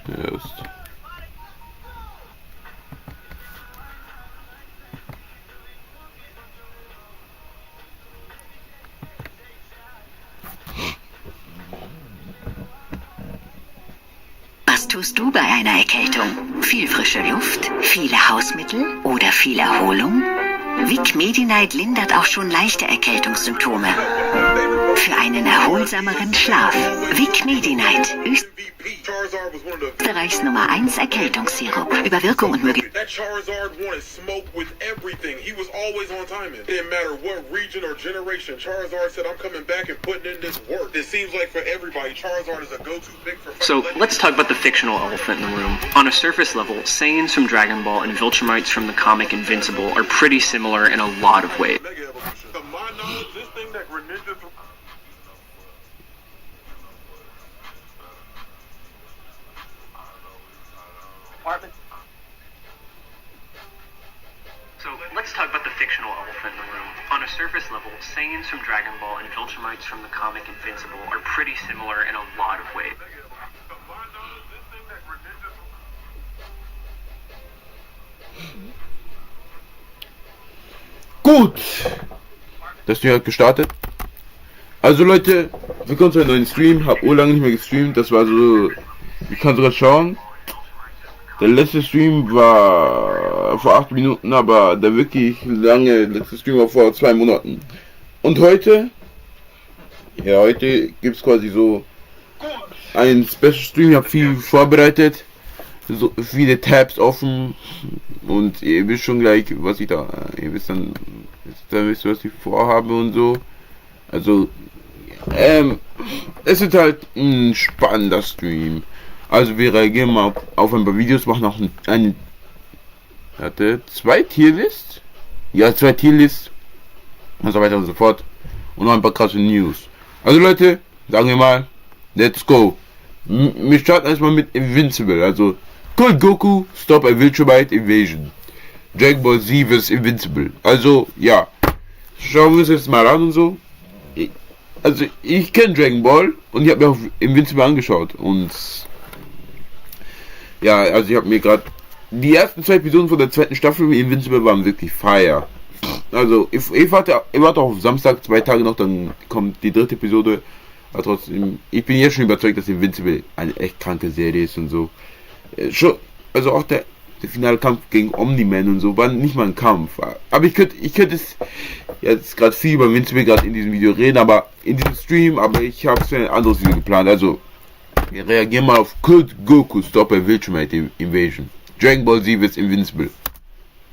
Erst. Was tust du bei einer Erkältung? Viel frische Luft, viele Hausmittel oder viel Erholung? Vic Medi-Night lindert auch schon leichte Erkältungssymptome. Für einen erholsameren Schlaf. Vic Medi-Night, Österreichs Nummer 1 Erkältungssirup. Über Wirkung und Möglichkeiten. That Charizard wanted smoke with everything. He was always on timing. It didn't matter what region or generation. Charizard said, I'm coming back and putting in this work. It seems like for everybody, Charizard is a go-to pick for... So, let's talk about the fictional elephant in the room. On a surface level, Saiyans from Dragon Ball and Viltrumites from the comic Invincible are pretty similar in a lot of ways. To my knowledge, this thing that Greninja... So, let's talk about the fictional elephant in the room. On a surface level, Saiyans from Dragon Ball and Viltrumites from the comic Invincible are pretty similar in a lot of ways. Gut, das Ding hat gestartet. Also Leute, willkommen zu einem neuen Stream. Hab lange nicht mehr gestreamt. Das war so, ich kann sogar schauen. Der letzte Stream war vor 8 Minuten, aber der wirklich lange letzte Stream war vor 2 Monaten. Und heute, ja, heute gibt es quasi so ein Special Stream. Ich habe viel vorbereitet, so viele Tabs offen und ihr wisst schon gleich, was ich da, ihr wisst dann wisst ihr, was ich vorhabe und so. Also, es ist halt ein spannender Stream. Also wir reagieren mal auf ein paar Videos, machen noch eine, hatte 2 Tierlists, ja 2 Tierlists und so weiter und so fort und noch ein paar krasse News. Also Leute, sagen wir mal, let's go. Wir starten erstmal mit Invincible, also Cold Goku, Stop a Viltrumite Invasion, Dragon Ball Z vs Invincible. Also ja, schauen wir uns jetzt mal an und so. Also ich kenne Dragon Ball und ich habe mir auch Invincible angeschaut und ja, also ich habe mir gerade die ersten 2 Episoden von der 2. Staffel mit Invincible waren wirklich fire. Also ich warte auf Samstag 2 Tage noch, dann kommt die 3. Episode. Aber trotzdem, ich bin jetzt schon überzeugt, dass Invincible eine echt kranke Serie ist und so. Schon, also auch der finale Kampf gegen Omni-Man und so war nicht mal ein Kampf. Aber ich könnte es jetzt gerade viel über Invincible gerade in diesem Video reden, aber in diesem Stream, aber ich habe es für ein anderes Video geplant. Also wir reagieren mal auf Cold Goku Stop a Viltrumite Invasion. Dragon Ball Z vs Invincible.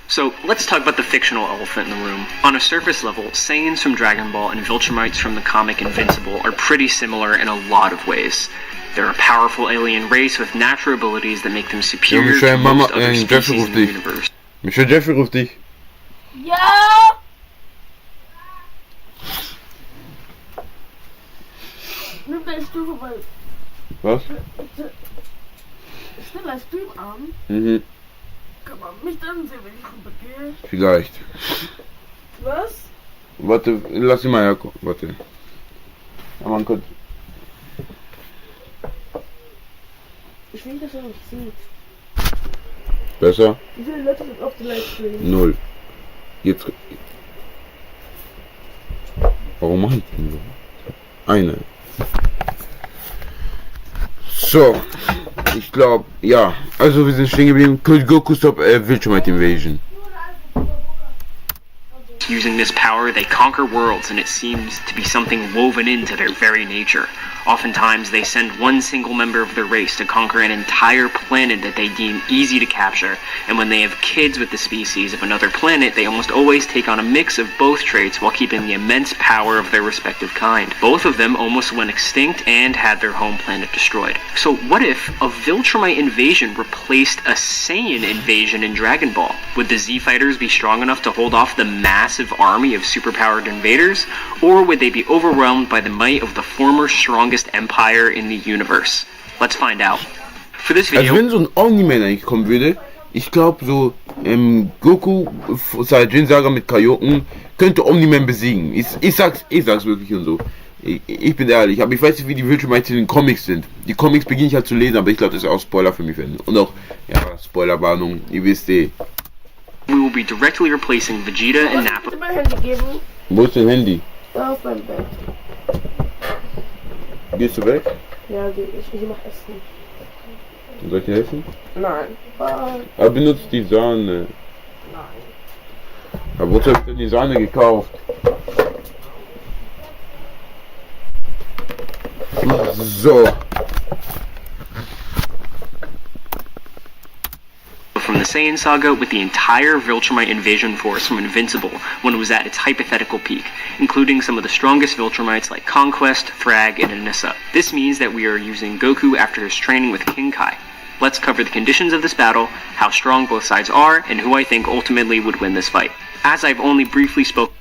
So, let's talk about the fictional elephant in the room. On a surface level, Saiyans from Dragon Ball and Viltrumites from the comic Invincible are pretty similar in a lot of ways. They're a powerful alien race with natural abilities that make them superior to most other species in the universe. Michel Jeffrey ruft dich. Ja! Nimm deine Stufe, weil... Was? Schneller Stream an. Mhm. Kann man mich dann sehen, wenn ich rübergehe? Vielleicht. Was? Warte, lass ihn mal herkommen. Warte. Ja, man könnte. Ich will, dass er mich sieht. Besser? Wie viele Leute sind auf dem Livestream? 0. Jetzt. Warum mache ich denn so? Eine. So. Ich glaube, ja. Also wir sind stehen geblieben. Cold Goku Stop Viltrumite Invasion. Using this power, they conquer worlds, and it seems to be something woven into their very nature. Oftentimes, they send one single member of their race to conquer an entire planet that they deem easy to capture, and when they have kids with the species of another planet, they almost always take on a mix of both traits while keeping the immense power of their respective kind. Both of them almost went extinct and had their home planet destroyed. So what if a Viltrumite invasion replaced a Saiyan invasion in Dragon Ball? Would the Z-Fighters be strong enough to hold off the massive army of superpowered invaders, or would they be overwhelmed by the might of the former strongest empire in the universe? Let's find out. For this video... Also wenn so ein Omni-Man eigentlich kommen würde, Ich glaube so, Goku, Saiyajin Saga mit Kaioken könnte Omni-Man besiegen. Ich sag's wirklich und so. Ich bin ehrlich, aber ich weiß nicht, wie die Wildschweine in den Comics sind. Die Comics beginne ich halt zu lesen, aber ich glaube, das ist auch Spoiler für mich. Und auch, ja, Spoilerwarnung, ihr wisst eh. We will be directly replacing Vegeta and Nappa. Kannst du mir mein Handy geben? Wo ist dein Handy? Da auf meinem Bett. Gehst du weg? Ja, ich mach Essen. Soll ich dir helfen? Nein. Aber benutzt die Sahne. Nein. Aber wozu hast du denn die Sahne gekauft? So. From the Saiyan saga with the entire Viltrumite invasion force from Invincible when it was at its hypothetical peak, including some of the strongest Viltrumites like Conquest, Thrag, and Anissa. This means that we are using Goku after his training with King Kai. Let's cover the conditions of this battle, how strong both sides are, and who I think ultimately would win this fight. As I've only briefly spoken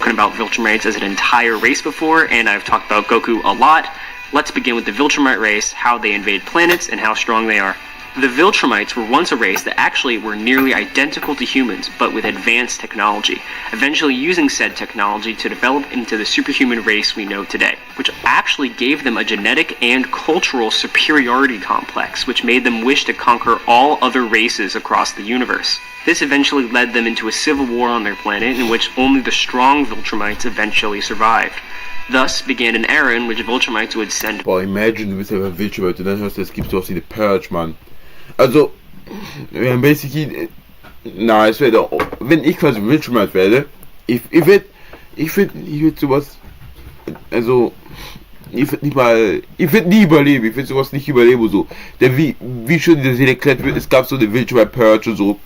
about Viltrumites as an entire race before, and I've talked about Goku a lot, let's begin with the Viltrumite race, how they invade planets, and how strong they are. The Viltrumites were once a race that actually were nearly identical to humans, but with advanced technology, eventually using said technology to develop into the superhuman race we know today, which actually gave them a genetic and cultural superiority complex, which made them wish to conquer all other races across the universe. This eventually led them into a civil war on their planet in which only the strong Viltrumites eventually survived. Thus began an era in which Viltrumites would send... Boah, imagine, du bist ja bei Wildschweine und dann hörst du, es gibt sowas wie eine Purge, Mann. Also, wir haben basically, es wäre doch, wenn ich quasi Wildschwein werde, ich würde sowas, also, ich würde nie überleben, ich würde sowas nicht überleben, so, denn wie schon das erklärt wird, es gab so eine Wildschwein-Purge und so,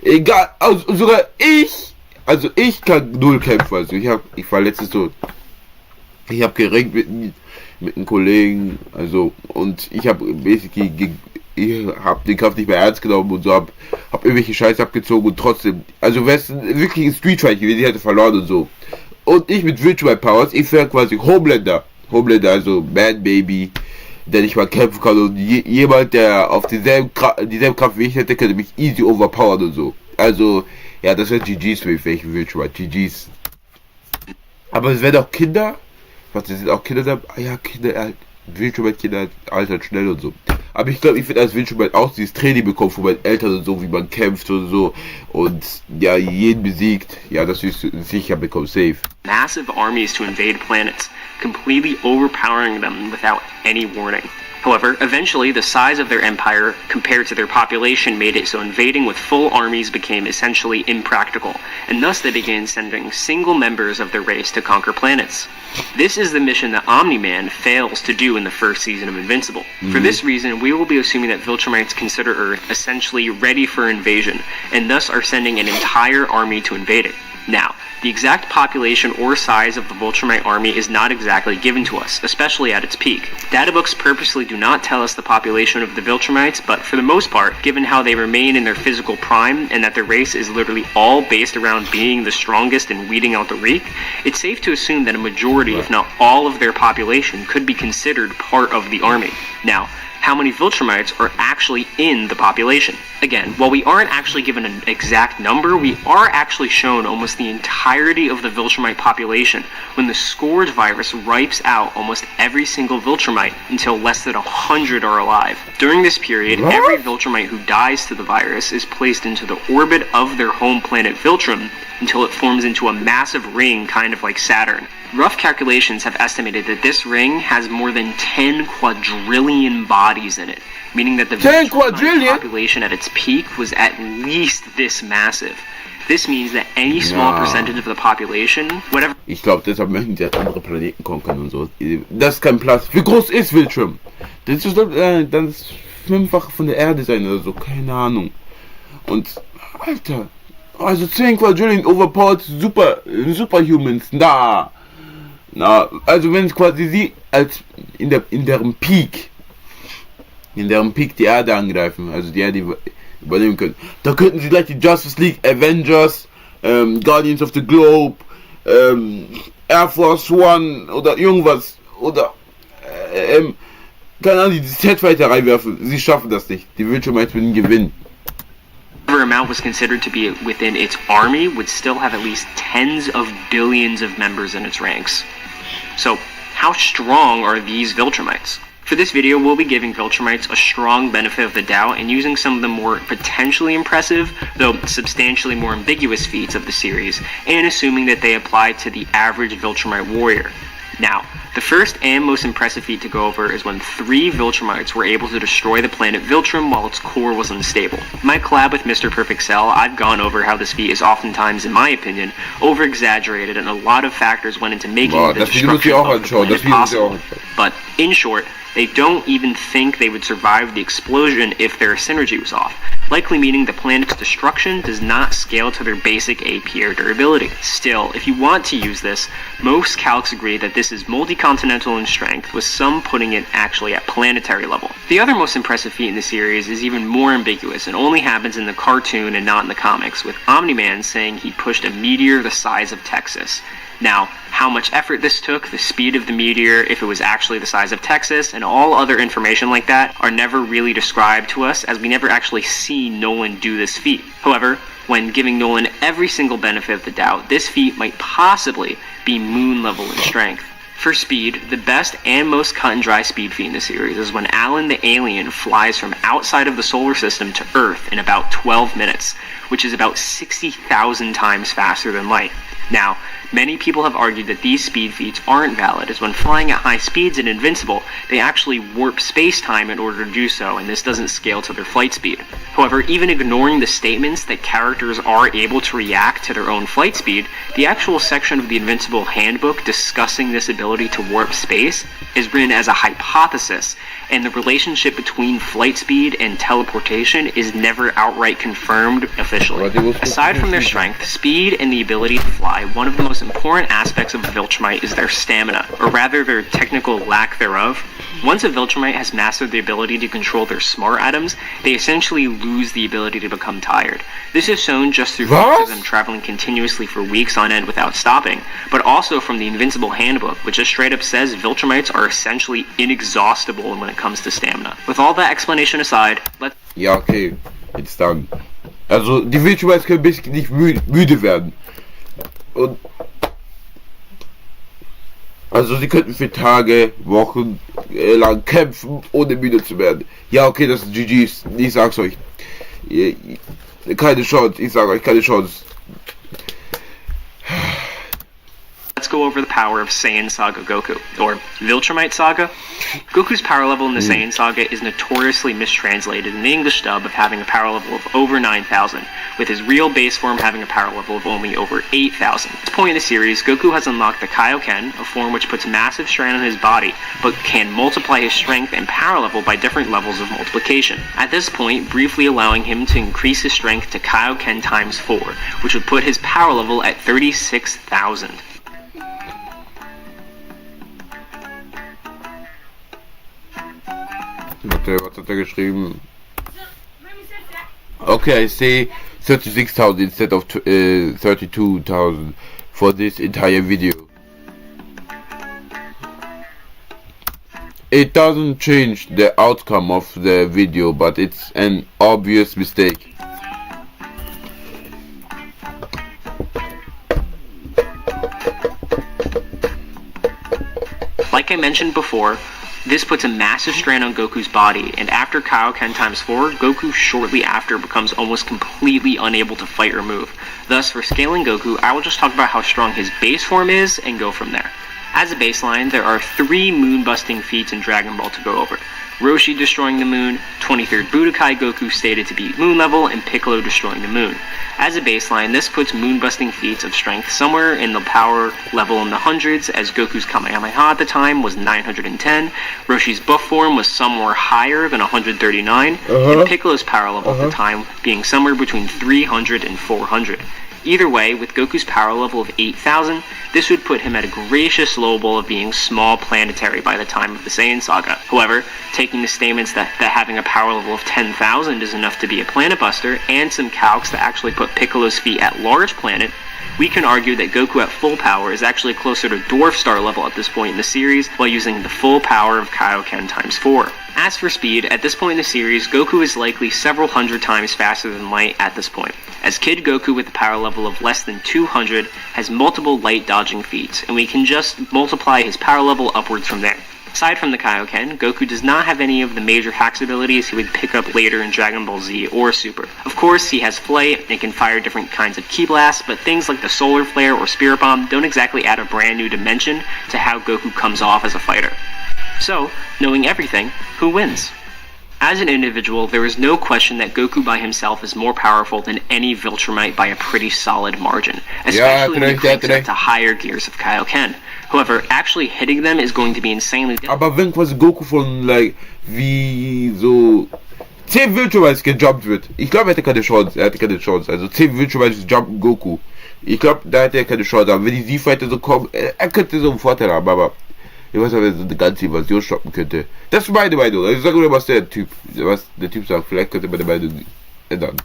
egal, also sogar ich kann null kämpfen, also ich war letztens so, ich habe gerankt mit einem Kollegen, also, und ich habe basically ich habe den Kampf nicht mehr ernst genommen und so, hab irgendwelche Scheiße abgezogen und trotzdem, also wäre es wirklich ein Street Fight gewesen, ich hätte verloren und so. Und ich mit Virtual Powers, ich wäre quasi Homelander, also Man Baby, der nicht mal kämpfen kann und jemand, der auf dieselben Kraft wie ich hätte, könnte mich easy overpowern und so. Also, ja, das wäre GG's für mich, welche Virtual, GG's. Aber es werden auch Kinder, was sind auch Kinder da? Ah ja, Kinder, Virtual-Kinder altern schnell und so. Aber ich glaube, ich werde als Wildschwein auch dieses Training bekommen von meinen Eltern und so, wie man kämpft und so. Und ja, jeden besiegt. Ja, das ist sicher bekommen, safe. Massive armies to invade planets, completely overpowering them without any warning. However, eventually the size of their empire compared to their population made it so invading with full armies became essentially impractical, and thus they began sending single members of their race to conquer planets. This is the mission that Omni-Man fails to do in the first season of Invincible. For this reason, we will be assuming that Viltrumites consider Earth essentially ready for invasion, and thus are sending an entire army to invade it. Now, the exact population or size of the Viltrumite army is not exactly given to us, especially at its peak. Databooks purposely do not tell us the population of the Viltrumites, but for the most part, given how they remain in their physical prime and that their race is literally all based around being the strongest and weeding out the weak, it's safe to assume that a majority, if not all of their population, could be considered part of the army. Now, how many Viltrumites are actually in the population? Again, while we aren't actually given an exact number, we are actually shown almost the entirety of the Viltrumite population when the Scourge virus wipes out almost every single Viltrumite until less than 100 are alive. During this period, every Viltrumite who dies to the virus is placed into the orbit of their home planet Viltrum until it forms into a massive ring kind of like Saturn. Rough calculations have estimated that this ring has more than 10 quadrillion bodies in it, meaning that the Viltrumite population at its peak was at least this massive. This means that any small percentage of the population, whatever... Ich glaube, deshalb möchten die andere Planeten konkurrieren und so. Das ist kein Platz. Wie groß ist Viltrum? Das ist das fünffache von der Erde sein oder so, keine Ahnung. Und, Alter, also 10 Quadrillion overpowered Superhumans, also wenn es quasi sie als in deren Peak die Erde angreifen, also die Erde übernehmen können, da könnten sie gleich die Justice League, Avengers, Guardians of the Globe, Air Force One oder irgendwas oder keine Ahnung, die Z weiter reinwerfen. Sie schaffen das nicht. Die Viltrumites würden gewinnen. Whatever amount was considered to be within its army would still have at least tens of billions of members in its ranks. So, how strong are these Viltrumites? For this video, we'll be giving Viltrumites a strong benefit of the doubt and using some of the more potentially impressive, though substantially more ambiguous feats of the series, and assuming that they apply to the average Viltrumite warrior. Now, the first and most impressive feat to go over is when 3 Viltrumites were able to destroy the planet Viltrum while its core was unstable. In my collab with Mr. Perfect Cell, I've gone over how this feat is oftentimes, in my opinion, over-exaggerated, and a lot of factors went into making the destruction of the planet possible. But, in short, they don't even think they would survive the explosion if their synergy was off, likely meaning the planet's destruction does not scale to their basic AP or durability. Still, if you want to use this, most calcs agree that this is multi-continental in strength, with some putting it actually at planetary level. The other most impressive feat in the series is even more ambiguous and only happens in the cartoon and not in the comics, with Omni-Man saying he pushed a meteor the size of Texas. Now, how much effort this took, the speed of the meteor, if it was actually the size of Texas, and all other information like that are never really described to us, as we never actually see Nolan do this feat. However, when giving Nolan every single benefit of the doubt, this feat might possibly be moon level in strength. For speed, the best and most cut and dry speed feat in the series is when Alan the alien flies from outside of the solar system to Earth in about 12 minutes, which is about 60,000 times faster than light. Now, many people have argued that these speed feats aren't valid, as when flying at high speeds in Invincible, they actually warp space-time in order to do so, and this doesn't scale to their flight speed. However, even ignoring the statements that characters are able to react to their own flight speed, the actual section of the Invincible handbook discussing this ability to warp space is written as a hypothesis, and the relationship between flight speed and teleportation is never outright confirmed officially. Aside from their strength, speed, and the ability to fly, one of the most important aspects of a Viltrumite is their stamina, or rather their technical lack thereof. Once a Viltrumite has mastered the ability to control their smart items, they essentially lose the ability to become tired. This is shown just through feats of them traveling continuously for weeks on end without stopping, but also from the Invincible handbook, which just straight up says Viltrumites are essentially inexhaustible when it comes to stamina. With all that explanation aside, let's... Ja, okay, jetzt dann. Also, die Viltrumites können basically nicht müde werden. Und also sie könnten für Tage, Wochen lang kämpfen, ohne müde zu werden. Ja, okay, das ist GG's. Ich sag's euch. Keine Chance, ich sag euch, keine Chance. Let's go over the power of Saiyan Saga Goku, or Viltrumite Saga. Goku's power level in the Saiyan Saga is notoriously mistranslated in the English dub of having a power level of over 9,000, with his real base form having a power level of only over 8,000. At this point in the series, Goku has unlocked the Kaioken, a form which puts massive strain on his body, but can multiply his strength and power level by different levels of multiplication. At this point, briefly allowing him to increase his strength to Kaioken times 4, which would put his power level at 36,000. Was hat er geschrieben? Okay, I say 36,000 instead of 32,000 for this entire video. It doesn't change the outcome of the video, but it's an obvious mistake. Like I mentioned before, this puts a massive strain on Goku's body, and after Kaioken times 4, Goku shortly after becomes almost completely unable to fight or move. Thus, for scaling Goku, I will just talk about how strong his base form is and go from there. As a baseline, there are 3 moon-busting feats in Dragon Ball to go over. Roshi destroying the moon, 23rd Budokai Goku stated to be moon level, and Piccolo destroying the moon. As a baseline, this puts moon-busting feats of strength somewhere in the power level in the hundreds, as Goku's Kamehameha at the time was 910, Roshi's buff form was somewhere higher than 139, and Piccolo's power level at the time being somewhere between 300 and 400. Either way, with Goku's power level of 8,000, this would put him at a gracious lowball of being small planetary by the time of the Saiyan Saga. However, taking the statements that having a power level of 10,000 is enough to be a planet buster, and some calcs that actually put Piccolo's feet at large planet, we can argue that Goku at full power is actually closer to Dwarf Star level at this point in the series, while using the full power of Kaioken times 4. As for speed, at this point in the series, Goku is likely several hundred times faster than Light at this point, as Kid Goku with a power level of less than 200 has multiple light dodging feats, and we can just multiply his power level upwards from there. Aside from the Kaioken, Goku does not have any of the major hacks abilities he would pick up later in Dragon Ball Z or Super. Of course, he has Flight and can fire different kinds of Ki Blasts, but things like the Solar Flare or Spirit Bomb don't exactly add a brand new dimension to how Goku comes off as a fighter. So, knowing everything, who wins? As an individual, there is no question that Goku by himself is more powerful than any Viltrumite by a pretty solid margin, especially when he cranks up to higher gears of Kaioken. However, actually hitting them is going to be insanely difficult. Aber wenn quasi Goku von, like, wie so 10 Viltrumites gejumpt wird, ich glaube, er hatte keine Chance, also 10 Viltrumites jumpen Goku. Ich glaube, da hätte er keine Chance, aber wenn die Z-Fighter so kommen, er könnte so einen Vorteil haben, aber ich weiß nicht, wer so eine ganze Invasion stoppen könnte. Das ist meine Meinung, also ich sage nur, was der Typ sagt, vielleicht könnte meine Meinung ändern.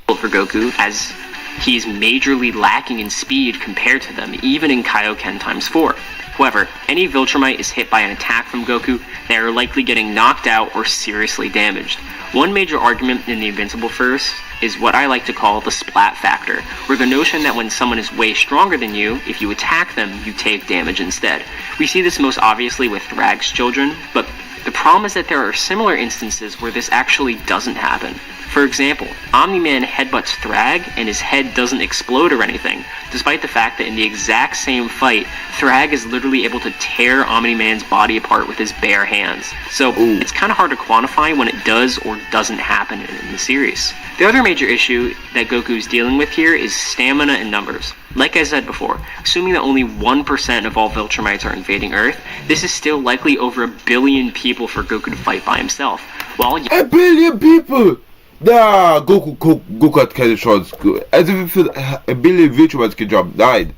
For Goku, as he's majorly lacking in speed compared to them, even in Kaioken times 4. However, any Viltrumite is hit by an attack from Goku, they are likely getting knocked out or seriously damaged. One major argument in the Invincible verse is what I like to call the splat factor, where the notion that when someone is way stronger than you, if you attack them, you take damage instead. We see this most obviously with Thrag's children, but the problem is that there are similar instances where this actually doesn't happen. For example, Omni-Man headbutts Thrag and his head doesn't explode or anything, despite the fact that in the exact same fight, Thrag is literally able to tear Omni-Man's body apart with his bare hands. So it's kind of hard to quantify when it does or doesn't happen in the series. The other major issue that Goku's dealing with here is stamina and numbers. Like I said before, assuming that only 1% of all Viltrumites are invading Earth, this is still likely over 1 billion people for Goku to fight by himself. While 1 billion people! Da, Goku hat keine Chance. Also wie viel 1 billion Viltrumites gejumpt? Nein.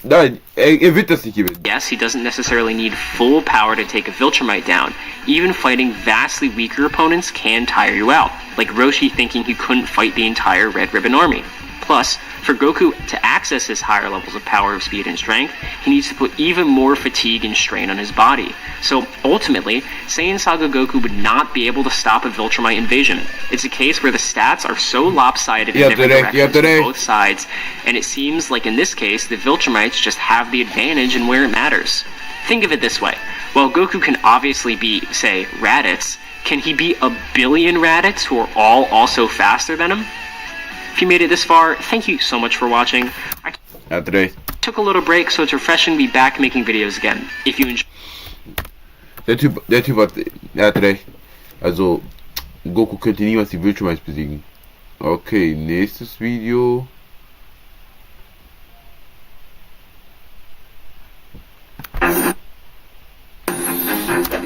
Nein, wird das nicht gewinnen. Yes, he doesn't necessarily need full power to take a Viltrumite down. Even fighting vastly weaker opponents can tire you out, like Roshi thinking he couldn't fight the entire Red Ribbon army. Plus, for Goku to access his higher levels of power, speed, and strength, he needs to put even more fatigue and strain on his body. So, ultimately, Saiyan Saga Goku would not be able to stop a Viltrumite invasion. It's a case where the stats are so lopsided in different directions on both sides, and it seems like in this case, the Viltrumites just have the advantage in where it matters. Think of it this way. While Goku can obviously beat, say, Raditz, can he beat 1 billion Raditz who are all also faster than him? If you made it this far, thank you so much for watching. I took a little break, so it's refreshing to be back making videos again. If you enjoy... Der Typ hat recht. Also, Goku könnte niemals die Viltrumites besiegen. Okay, nächstes Video.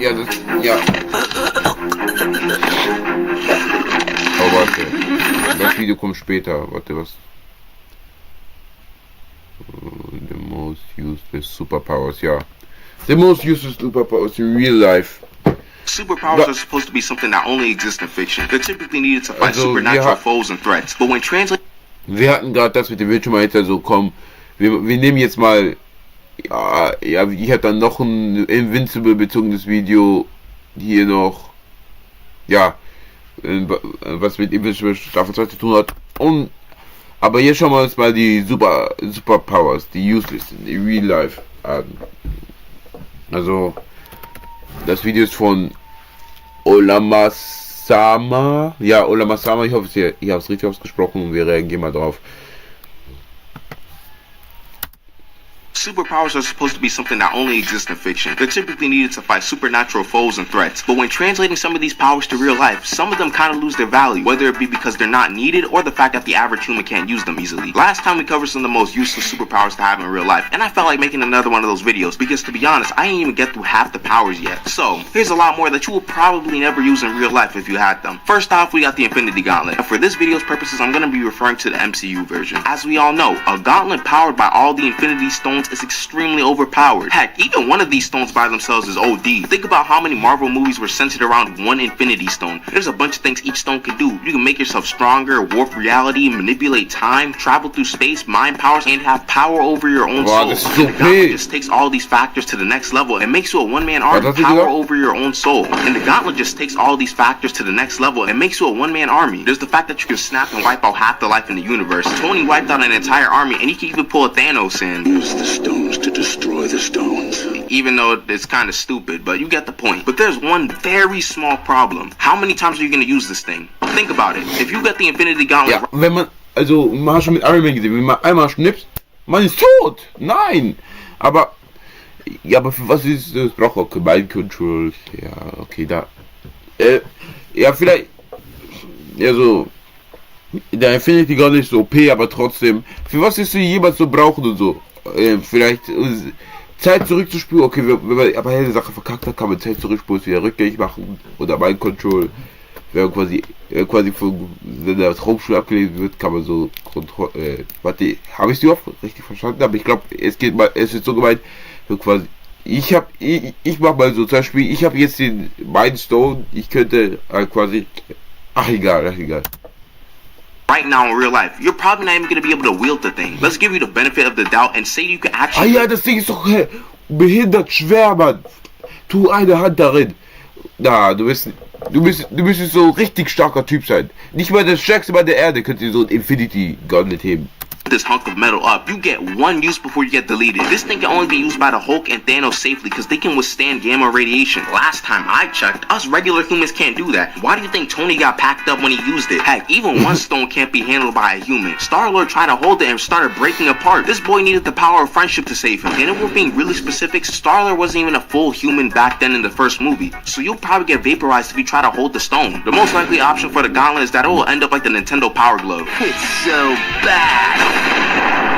Ja. Oh, warte. Das Video kommt später. Warte, was? The most useless superpowers, ja. The most useless superpowers in real life. Superpowers are supposed to be something that only exists in fiction. They're typically needed to fight supernatural foes and threats. But when translated... Wir hatten gerade das mit dem Viltrumite, also komm, wir nehmen jetzt mal, ja, ich habe dann noch ein Invincible bezogenes Video hier noch, ja, was mit Invincible Staffel 2 zu tun hat. Und, aber hier schauen wir uns mal die Superpowers, die useless in real life an. Also, das Video ist von Olamasama. Ja, Olamasama, ich hoffe, ich habe es richtig ausgesprochen und wir reagieren mal drauf. Superpowers are supposed to be something that only exists in fiction. They're typically needed to fight supernatural foes and threats. But when translating some of these powers to real life, some of them kind of lose their value, whether it be because they're not needed or the fact that the average human can't use them easily. Last time we covered some of the most useless superpowers to have in real life, and I felt like making another one of those videos because, to be honest, I didn't even get through half the powers yet. So, here's a lot more that you will probably never use in real life if you had them. First off, we got the Infinity Gauntlet. And for this video's purposes, I'm going to be referring to the MCU version. As we all know, a gauntlet powered by all the Infinity Stones stones is extremely overpowered. Heck, even one of these stones by themselves is OD. Think about how many Marvel movies were centered around one Infinity Stone. There's a bunch of things each stone can do. You can make yourself stronger, warp reality, manipulate time, travel through space, mind powers, and have power over your own soul. This is so And the gauntlet just takes all these factors to the next level and makes you a one-man army. Power over your own soul. And the gauntlet just takes all these factors to the next level and makes you a one-man army. There's the fact that you can snap and wipe out half the life in the universe. Tony wiped out an entire army, and he can even pull a Thanos in. Use the stones to destroy the stones. Even though it's kind of stupid, but you get the point. But there's one very small problem. How many times are you going to use this thing? Think about it. If you got the Infinity Gauntlet... Ja, wenn man, also, man hat schon mit Iron Man gesehen, wenn man einmal schnipst, man ist tot! Nein! Aber für was ist das? Braucht auch Mind Control. Ja, okay, da. Ja, vielleicht. Ja, so. Der Infinity gar nicht so OP, aber trotzdem. Für was ist sie jemals so brauchen und so? Vielleicht Zeit zurückzuspüren. Okay, wenn man aber eine Sache verkackt hat, kann man Zeit zurückspulen, wieder rückgängig machen. Oder Mind Control. Wenn quasi von der Hauptschule abgelehnt wird, kann man so warte, habe ich sie oft richtig verstanden? Aber ich glaube, es wird so gemeint, so quasi, ich mach mal so, zum Beispiel, ich habe jetzt den Mindstone, ich könnte quasi, egal. Right now in real life, you're probably not even going to be able to wield the thing. Let's give you the benefit of the doubt and say you can actually... Ja, das Ding ist doch behindert schwer, Mann. Tu eine Hand darin. Na, du müsstest so richtig starker Typ sein. Nicht mal das stärkste Mann der Erde könnte so ein Infinity Gauntlet heben. This hunk of metal up, you get one use before you get deleted. This thing can only be used by the Hulk and Thanos safely because they can withstand gamma radiation. Last time I checked, us regular humans can't do that. Why do you think Tony got packed up when he used it? Heck, even one stone can't be handled by a human. Star-Lord tried to hold it and started breaking apart. This boy needed the power of friendship to save him. And if we're being really specific, Star-Lord wasn't even a full human back then in the first movie. So you'll probably get vaporized if you try to hold the stone. The most likely option for the gauntlet is that it will end up like the Nintendo Power Glove. It's so bad.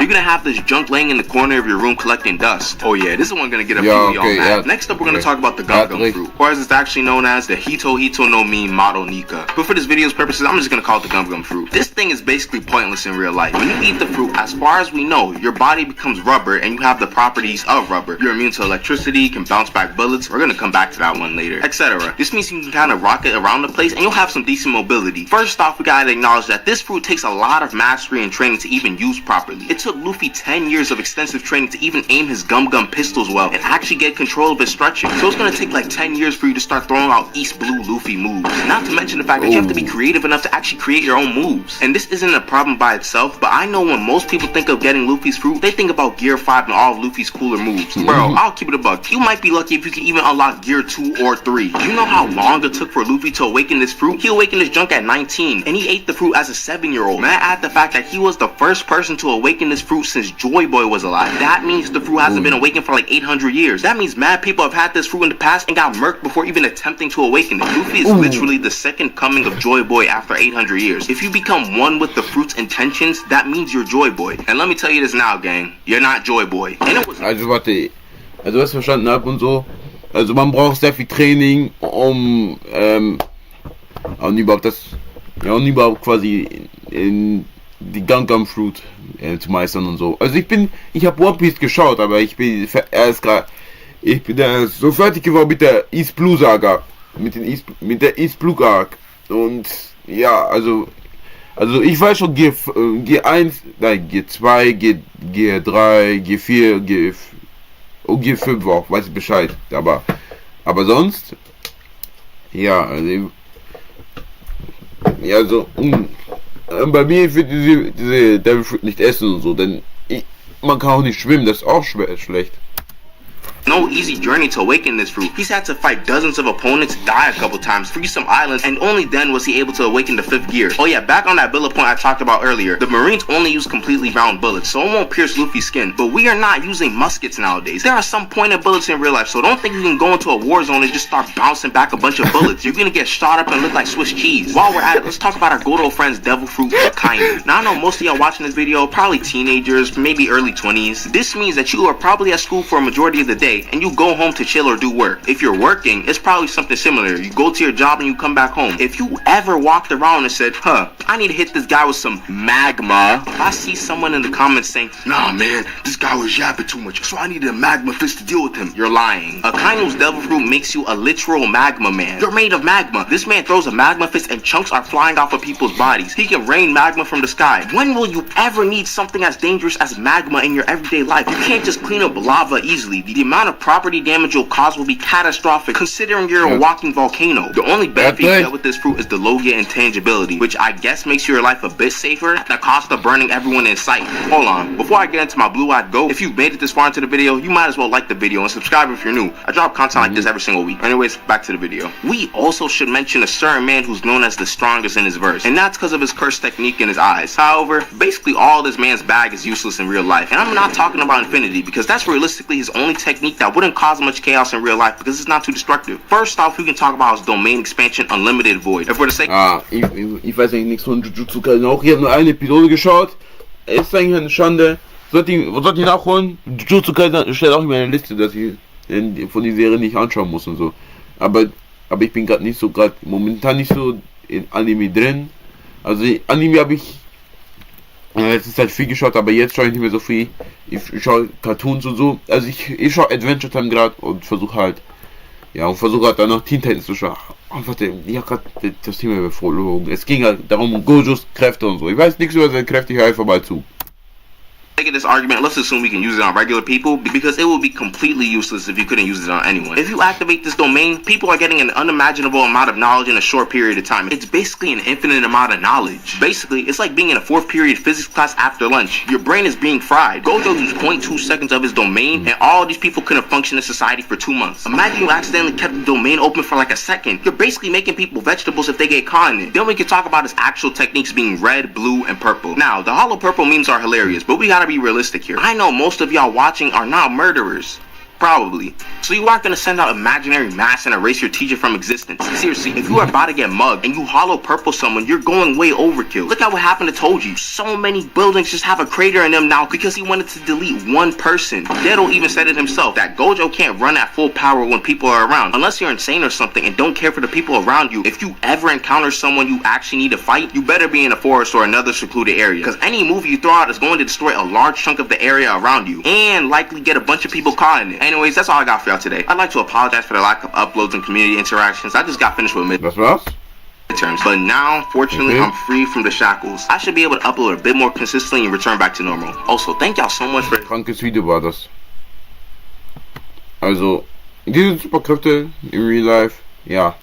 You're gonna have this junk laying in the corner of your room collecting dust. Oh yeah, this is one gonna get a few of y'all mad. Next up, we're gonna talk about the gum fruit, or as it's actually known as the Hito no Mi Mado Nika. But for this video's purposes, I'm just gonna call it the gum fruit. This thing is basically pointless in real life. When you eat the fruit, as far as we know, your body becomes rubber and you have the properties of rubber. You're immune to electricity, can bounce back bullets. We're gonna come back to that one later, etc. This means you can kind of rocket around the place and you'll have some decent mobility. First off, we gotta acknowledge that this fruit takes a lot of mastery and training to even use properly. It took Luffy 10 years of extensive training to even aim his gum pistols well and actually get control of his stretching. So it's gonna take like 10 years for you to start throwing out East Blue Luffy moves. Not to mention the fact that you have to be creative enough to actually create your own moves. And this isn't a problem by itself, but I know when most people think of getting Luffy's fruit, they think about Gear 5 and all of Luffy's cooler moves. Bro, I'll keep it a buck. You might be lucky if you can even unlock Gear 2 or 3. You know how long it took for Luffy to awaken this fruit? He awakened his junk at 19, and he ate the fruit as a 7-year-old. May I add the fact that he was the first person to awaken this fruit since Joy Boy was alive. That means the fruit hasn't been awakened for like 800 years. That means mad people have had this fruit in the past and got murked before even attempting to awaken it. Luffy is literally the second coming of Joy Boy after 800 years. If you become one with the fruit's intentions, that means you're Joy Boy. And let me tell you this now, gang. You're not Joy Boy. And it was... Also warte, also was ich verstanden habe und so, also man braucht sehr viel Training, um überhaupt quasi in die Gum Fruit zu meistern und so. Also ich habe One Piece geschaut, aber ich bin so fertig geworden mit der East Blue Saga, mit der East Blue Arc und ja, also ich weiß schon G1, nein, G2, G3, G4, und G5 auch, weiß ich Bescheid, aber sonst, ja, also, bei mir wird diese Devil Fruit nicht essen und so, denn man kann auch nicht schwimmen, das ist auch schlecht. No easy journey to awaken this fruit. He's had to fight dozens of opponents, die a couple times, free some islands, and only then was he able to awaken the 5th gear. Oh yeah, back on that bullet point I talked about earlier, the Marines only use completely round bullets, so it won't pierce Luffy's skin. But we are not using muskets nowadays. There are some pointed bullets in real life, so don't think you can go into a war zone and just start bouncing back a bunch of bullets. You're gonna get shot up and look like Swiss cheese. While we're at it, let's talk about our good old friends Devil Fruit or Kainu. Now I know most of y'all watching this video are probably teenagers, maybe early 20s. This means that you are probably at school for a majority of the day. day and you go home to chill or do work. If you're working, it's probably something similar. You go to your job and you come back home. If you ever walked around and said, I need to hit this guy with some magma, if I see someone in the comments saying, nah man, this guy was yapping too much, so I needed a magma fist to deal with him, you're lying. Akaino's devil fruit makes you a literal magma man. You're made of magma. This man throws a magma fist and chunks are flying off of people's bodies. He can rain magma from the sky. When will you ever need something as dangerous as magma in your everyday life? You can't just clean up lava easily. The amount of property damage you'll cause will be catastrophic considering you're a walking volcano. The only benefit you get with this fruit is the Logia intangibility, which I guess makes your life a bit safer at the cost of burning everyone in sight. Hold on, before I get into my blue-eyed goat, if you've made it this far into the video, you might as well like the video and subscribe if you're new. I drop content like this every single week. Anyways, back to the video. We also should mention a certain man who's known as the strongest in his verse, and that's because of his curse technique in his eyes. However, basically all this man's bag is useless in real life, and I'm not talking about Infinity because that's realistically his only technique that wouldn't cause much chaos in real life because it's not too destructive. First off, we can talk about his domain expansion Unlimited Void. And for the sake ich weiß eigentlich nichts von Jujutsu Kaisen auch. Ich habe nur eine Episode geschaut. Ist eigentlich eine Schande. Sollte ich nachholen? Jujutsu Kaisen steht auch in meiner Liste, dass ich von die Serie nicht anschauen muss und so. Aber ich bin gerade momentan nicht so in Anime drin. Also Anime habe ich letzte Zeit viel geschaut, aber jetzt schaue ich nicht mehr so viel. Ich schaue Cartoons und so. Also ich schaue Adventure Time gerade und versuche halt dann noch Teen Titans zu schauen. Warte, ich habe gerade das Thema überflogen. Es ging halt darum, Gojos Kräfte und so. Ich weiß nichts über seine Kräfte, ich höre einfach mal zu. of this argument, let's assume we can use it on regular people because it would be completely useless if you couldn't use it on anyone. If you activate this domain, people are getting an unimaginable amount of knowledge in a short period of time. It's basically an infinite amount of knowledge. Basically, it's like being in a 4th period physics class after lunch. Your brain is being fried. Gojo used 0.2 seconds of his domain and all these people couldn't function in society for 2 months. Imagine you accidentally kept the domain open for like a second. You're basically making people vegetables if they get caught in it. Then we can talk about his actual techniques being red, blue, and purple. Now, the hollow purple memes are hilarious, but we gotta be realistic here. I know most of y'all watching are not murderers. Probably. So you aren't gonna send out imaginary mass and erase your teacher from existence. Seriously, if you are about to get mugged and you hollow purple someone, you're going way overkill. Look at what happened to Toji. So many buildings just have a crater in them now because he wanted to delete one person. Dedo even said it himself that Gojo can't run at full power when people are around. Unless you're insane or something and don't care for the people around you. If you ever encounter someone you actually need to fight, you better be in a forest or another secluded area. Because any move you throw out is going to destroy a large chunk of the area around you and likely get a bunch of people caught in it. Anyways, that's all I got for y'all today. I'd like to apologize for the lack of uploads and community interactions. I just got finished with midterms, but now, fortunately, I'm free from the shackles. I should be able to upload a bit more consistently and return back to normal. Also, thank y'all so much for... Krankes Video war das. Also, diese Superkräfte in Real Life, ja.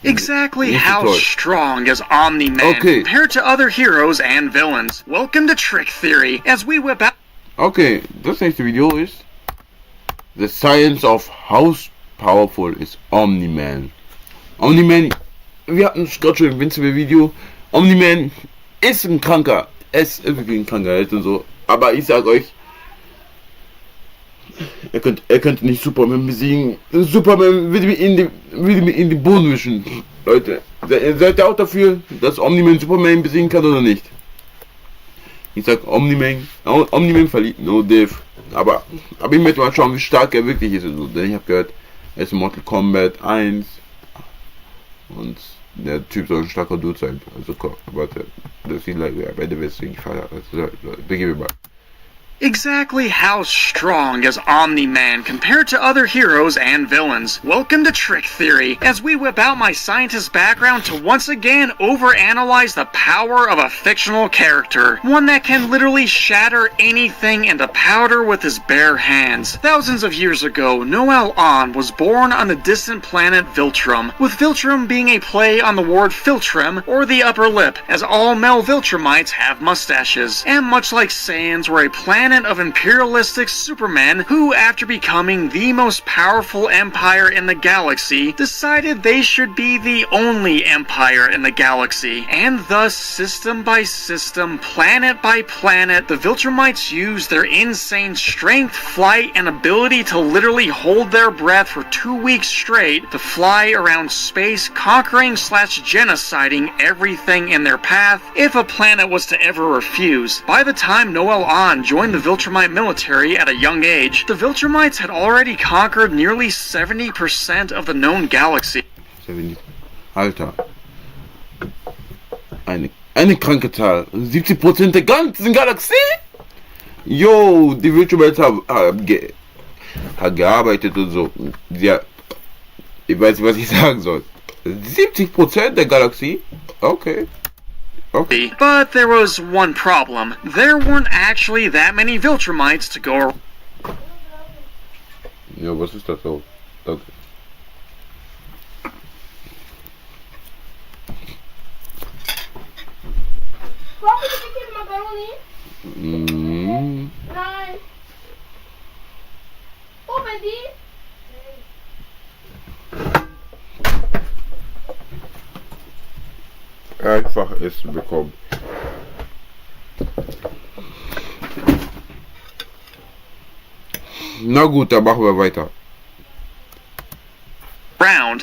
Exactly how strong is Omni-Man compared to other heroes and villains? Welcome to Trick Theory, as we whip out... Okay, das nächste Video ist The Science of How Powerful is Omni-Man. Omni-Man, wir hatten es gerade schon im Invincible-Video. Omni-Man ist ein Kranker. Es ist wirklich ein Kranker und so. Aber ich sag euch, er könnte nicht Superman besiegen. Superman würde mir in die Boden wischen. Leute, seid ihr auch dafür, dass Omni-Man Superman besiegen kann oder nicht? Ich sag Omni-Man verliert no diff. Aber ich möchte mal schauen, wie stark er wirklich ist. Also, denn ich habe gehört, er ist in Mortal Kombat 1 und der Typ soll ein starker Dude sein. Also warte, das sieht leider bei der West nicht falsch aus. Begib mir mal. Exactly how strong is Omni-Man compared to other heroes and villains? Welcome to Trick Theory, as we whip out my scientist background to once again overanalyze the power of a fictional character. One that can literally shatter anything into powder with his bare hands. Thousands of years ago, Noel An was born on the distant planet Viltrum, with Viltrum being a play on the word Filtrum, or the upper lip, as all male Viltrumites have mustaches. And much like Saiyans were a planet of imperialistic supermen who, after becoming the most powerful empire in the galaxy, decided they should be the only empire in the galaxy. And thus, system by system, planet by planet, the Viltrumites used their insane strength, flight, and ability to literally hold their breath for 2 weeks straight to fly around space, conquering / genociding everything in their path if a planet was to ever refuse. By the time Noel An joined the Viltrumite military at a young age, the Viltrumites had already conquered nearly 70% of the known galaxy. Alter. Eine kranke Zahl. 70% der ganzen Galaxie? Yo, die Viltrumites haben gearbeitet und so. Ja, ich weiß nicht, was ich sagen soll. 70% der Galaxie? Okay. Okay. But there was one problem. There weren't actually that many Viltrumites to go around. Ja, was ist das so? Danke. Brauchen Sie bitte Macaroni? Nein. Oben die? Einfach Essen bekommen. Na gut, dann machen wir weiter.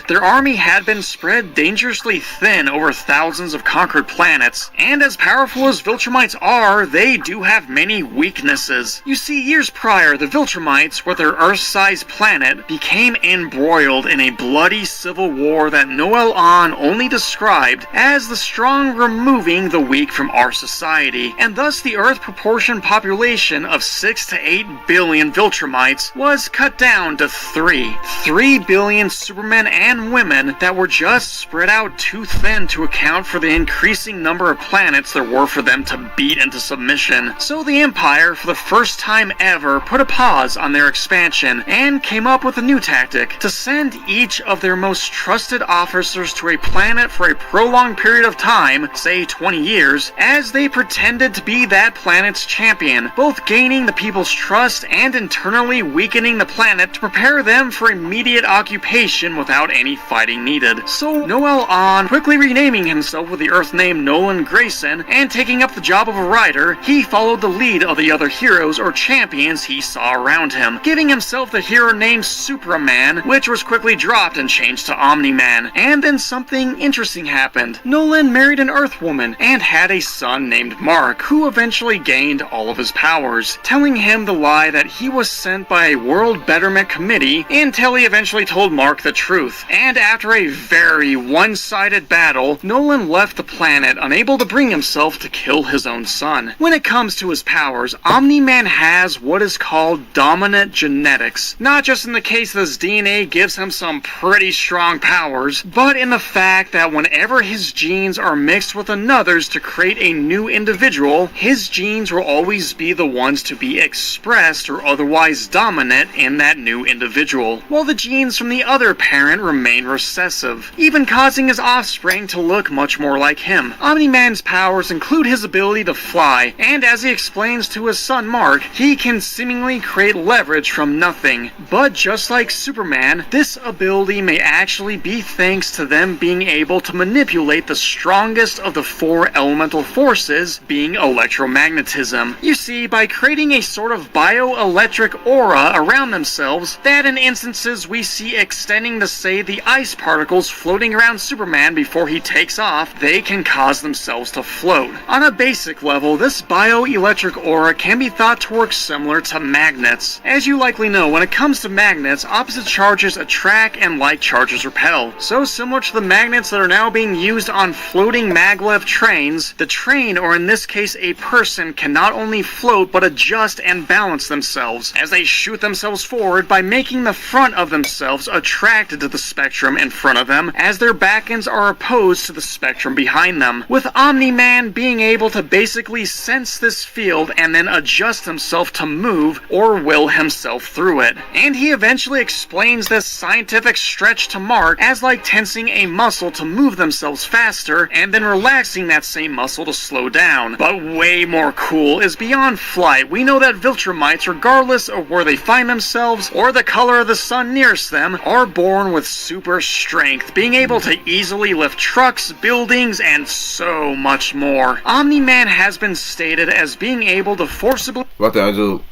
Their army had been spread dangerously thin over thousands of conquered planets, and as powerful as Viltrumites are, they do have many weaknesses. You see, years prior, the Viltrumites, with their Earth-sized planet, became embroiled in a bloody civil war that Noel-On only described as the strong removing the weak from our society, and thus the Earth proportion population of 6 to 8 billion Viltrumites was cut down to 3. 3 billion Supermen and women that were just spread out too thin to account for the increasing number of planets there were for them to beat into submission. So the Empire, for the first time ever, put a pause on their expansion and came up with a new tactic to send each of their most trusted officers to a planet for a prolonged period of time, say 20 years, as they pretended to be that planet's champion, both gaining the people's trust and internally weakening the planet to prepare them for immediate occupation without any fighting needed. So Noel-On, quickly renaming himself with the Earth name Nolan Grayson and taking up the job of a rider, he followed the lead of the other heroes or champions he saw around him, giving himself the hero name Supraman, which was quickly dropped and changed to Omni-Man. And then something interesting happened. Nolan married an Earth woman and had a son named Mark, who eventually gained all of his powers, telling him the lie that he was sent by a World Betterment Committee until he eventually told Mark the truth. And after a very one-sided battle, Nolan left the planet, unable to bring himself to kill his own son. When it comes to his powers, Omni-Man has what is called dominant genetics, not just in the case that his DNA gives him some pretty strong powers, but in the fact that whenever his genes are mixed with another's to create a new individual, his genes will always be the ones to be expressed or otherwise dominant in that new individual, while the genes from the other parent remain recessive, even causing his offspring to look much more like him. Omni-Man's powers include his ability to fly, and as he explains to his son Mark, he can seemingly create leverage from nothing. But just like Superman, this ability may actually be thanks to them being able to manipulate the strongest of the 4 elemental forces, being electromagnetism. You see, by creating a sort of bioelectric aura around themselves, that in instances we see extending to, say, the ice particles floating around Superman before he takes off, they can cause themselves to float. On a basic level, this bioelectric aura can be thought to work similar to magnets. As you likely know, when it comes to magnets, opposite charges attract and like charges repel. So similar to the magnets that are now being used on floating maglev trains, the train, or in this case a person, can not only float but adjust and balance themselves as they shoot themselves forward by making the front of themselves attracted to the spectrum in front of them as their back ends are opposed to the spectrum behind them, with Omni-Man being able to basically sense this field and then adjust himself to move or will himself through it. And he eventually explains this scientific stretch to Mark as like tensing a muscle to move themselves faster and then relaxing that same muscle to slow down. But way more cool is beyond flight. We know that Viltrumites, regardless of where they find themselves or the color of the sun nearest them, are born with super strength, being able to easily lift trucks, buildings, and so much more. Omni-Man has been stated as being able to forcibly... Also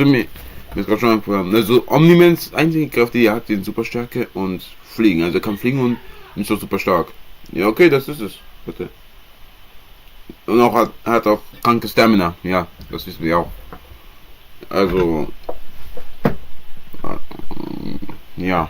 mir ist gerade schon aufgefallen. Also Omni-Mans einzige Kräfte, die er hat, sind Superstärke und Fliegen. Also er kann fliegen und ist doch super stark. Ja, okay, das ist es. Bitte. Und auch hat auch kranke Stamina. Ja, das wissen wir auch. Also, ja.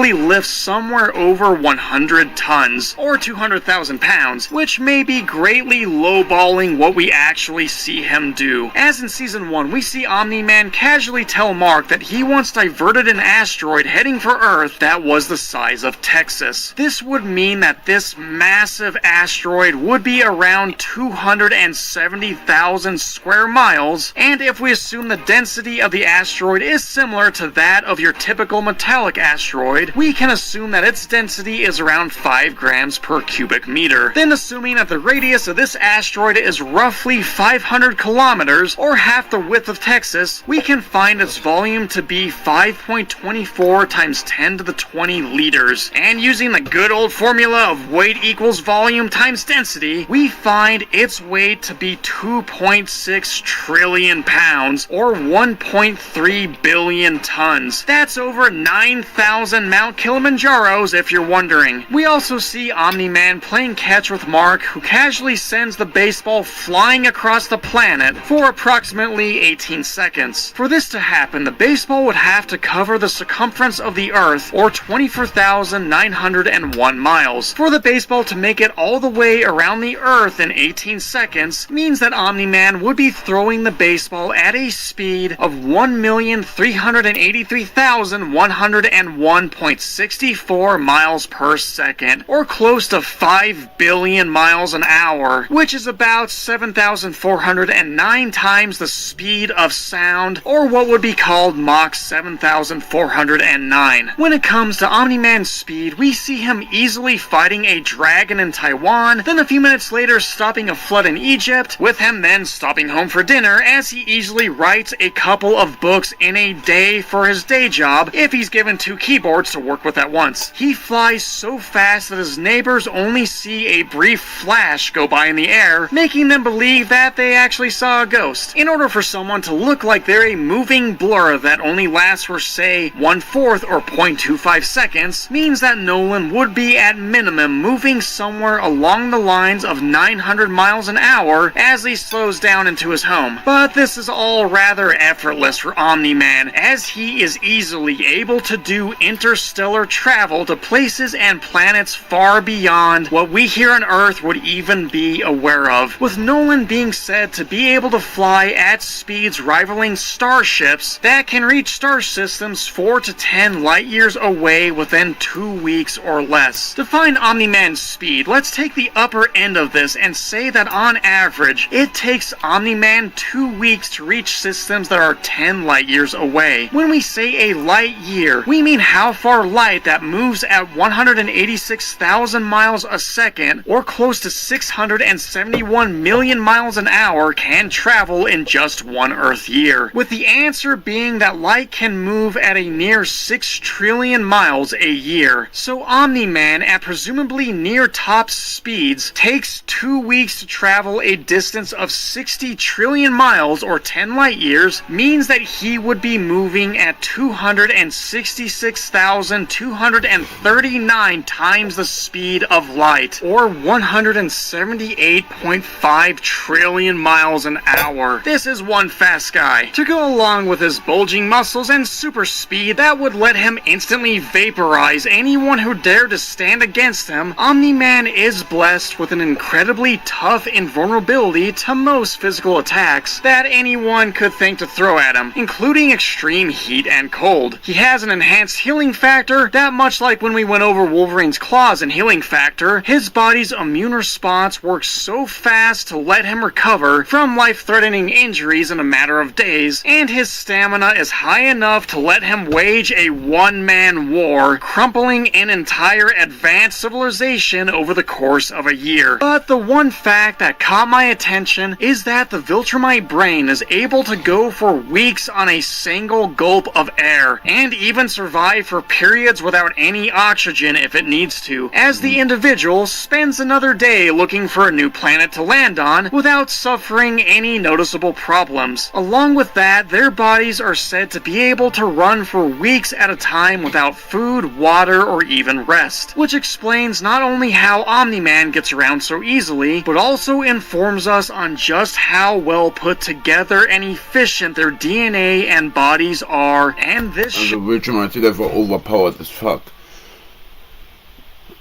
Lifts somewhere over 100 tons, or 200,000 pounds, which may be greatly lowballing what we actually see him do. As in Season 1, we see Omni-Man casually tell Mark that he once diverted an asteroid heading for Earth that was the size of Texas. This would mean that this massive asteroid would be around 270,000 square miles, and if we assume the density of the asteroid is similar to that of your typical metallic asteroid, we can assume that its density is around 5 grams per cubic meter. Then assuming that the radius of this asteroid is roughly 500 kilometers, or half the width of Texas, we can find its volume to be 5.24 times 10 to the 20 liters. And using the good old formula of weight equals volume times density, we find its weight to be 2.6 trillion pounds, or 1.3 billion tons. That's over 9,000 Mount Kilimanjaros, if you're wondering. We also see Omni-Man playing catch with Mark, who casually sends the baseball flying across the planet for approximately 18 seconds. For this to happen, the baseball would have to cover the circumference of the Earth, or 24,901 miles. For the baseball to make it all the way around the Earth in 18 seconds means that Omni-Man would be throwing the baseball at a speed of 1,383,101.64 miles per second, or close to 5 billion miles an hour, which is about 7,409 times the speed of sound, or what would be called Mach 7,409. When it comes to Omni-Man's speed, we see him easily fighting a dragon in Taiwan, then a few minutes later stopping a flood in Egypt, with him then stopping home for dinner, as he easily writes a couple of books in a day for his day job if he's given 2 keyboards to work with at once. He flies so fast that his neighbors only see a brief flash go by in the air, making them believe that they actually saw a ghost. In order for someone to look like they're a moving blur that only lasts for, say, 1/4 or 0.25 seconds, means that Nolan would be at minimum moving somewhere along the lines of 900 miles an hour as he slows down into his home. But this is all rather effortless for Omni-Man, as he is easily able to do interstellar travel to places and planets far beyond what we here on Earth would even be aware of, with Nolan being said to be able to fly at speeds rivaling starships that can reach star systems 4 to 10 light years away within 2 weeks or less. To find Omni-Man's speed, let's take the upper end of this and say that on average, it takes Omni-Man 2 weeks to reach systems that are 10 light years away. When we say a light year, we mean how far light that moves at 186,000 miles a second, or close to 671 million miles an hour, can travel in just one Earth year, with the answer being that light can move at a near 6 trillion miles a year. So Omni-Man, at presumably near top speeds, takes 2 weeks to travel a distance of 60 trillion miles, or 10 light years, means that he would be moving at 266,239 times the speed of light, or 178.5 trillion miles an hour. This is one fast guy. To go along with his bulging muscles and super speed that would let him instantly vaporize anyone who dared to stand against him, Omni-Man is blessed with an incredibly tough invulnerability to most physical attacks that anyone could think to throw at him, including extreme heat and cold. He has an enhanced healing factor that, much like when we went over Wolverine's claws and healing factor, his body's immune response works so fast to let him recover from life-threatening injuries in a matter of days, and his stamina is high enough to let him wage a one-man war, crumpling an entire advanced civilization over the course of a year. But the one fact that caught my attention is that the Viltrumite brain is able to go for weeks on a single gulp of air, and even survive for periods without any oxygen if it needs to, as the individual spends another day looking for a new planet to land on without suffering any noticeable problems. Along with that, their bodies are said to be able to run for weeks at a time without food, water, or even rest, which explains not only how Omni-Man gets around so easily, but also informs us on just how well put together and efficient their DNA and bodies are, and this Also Bildschirm sind einfach overpowered as fuck.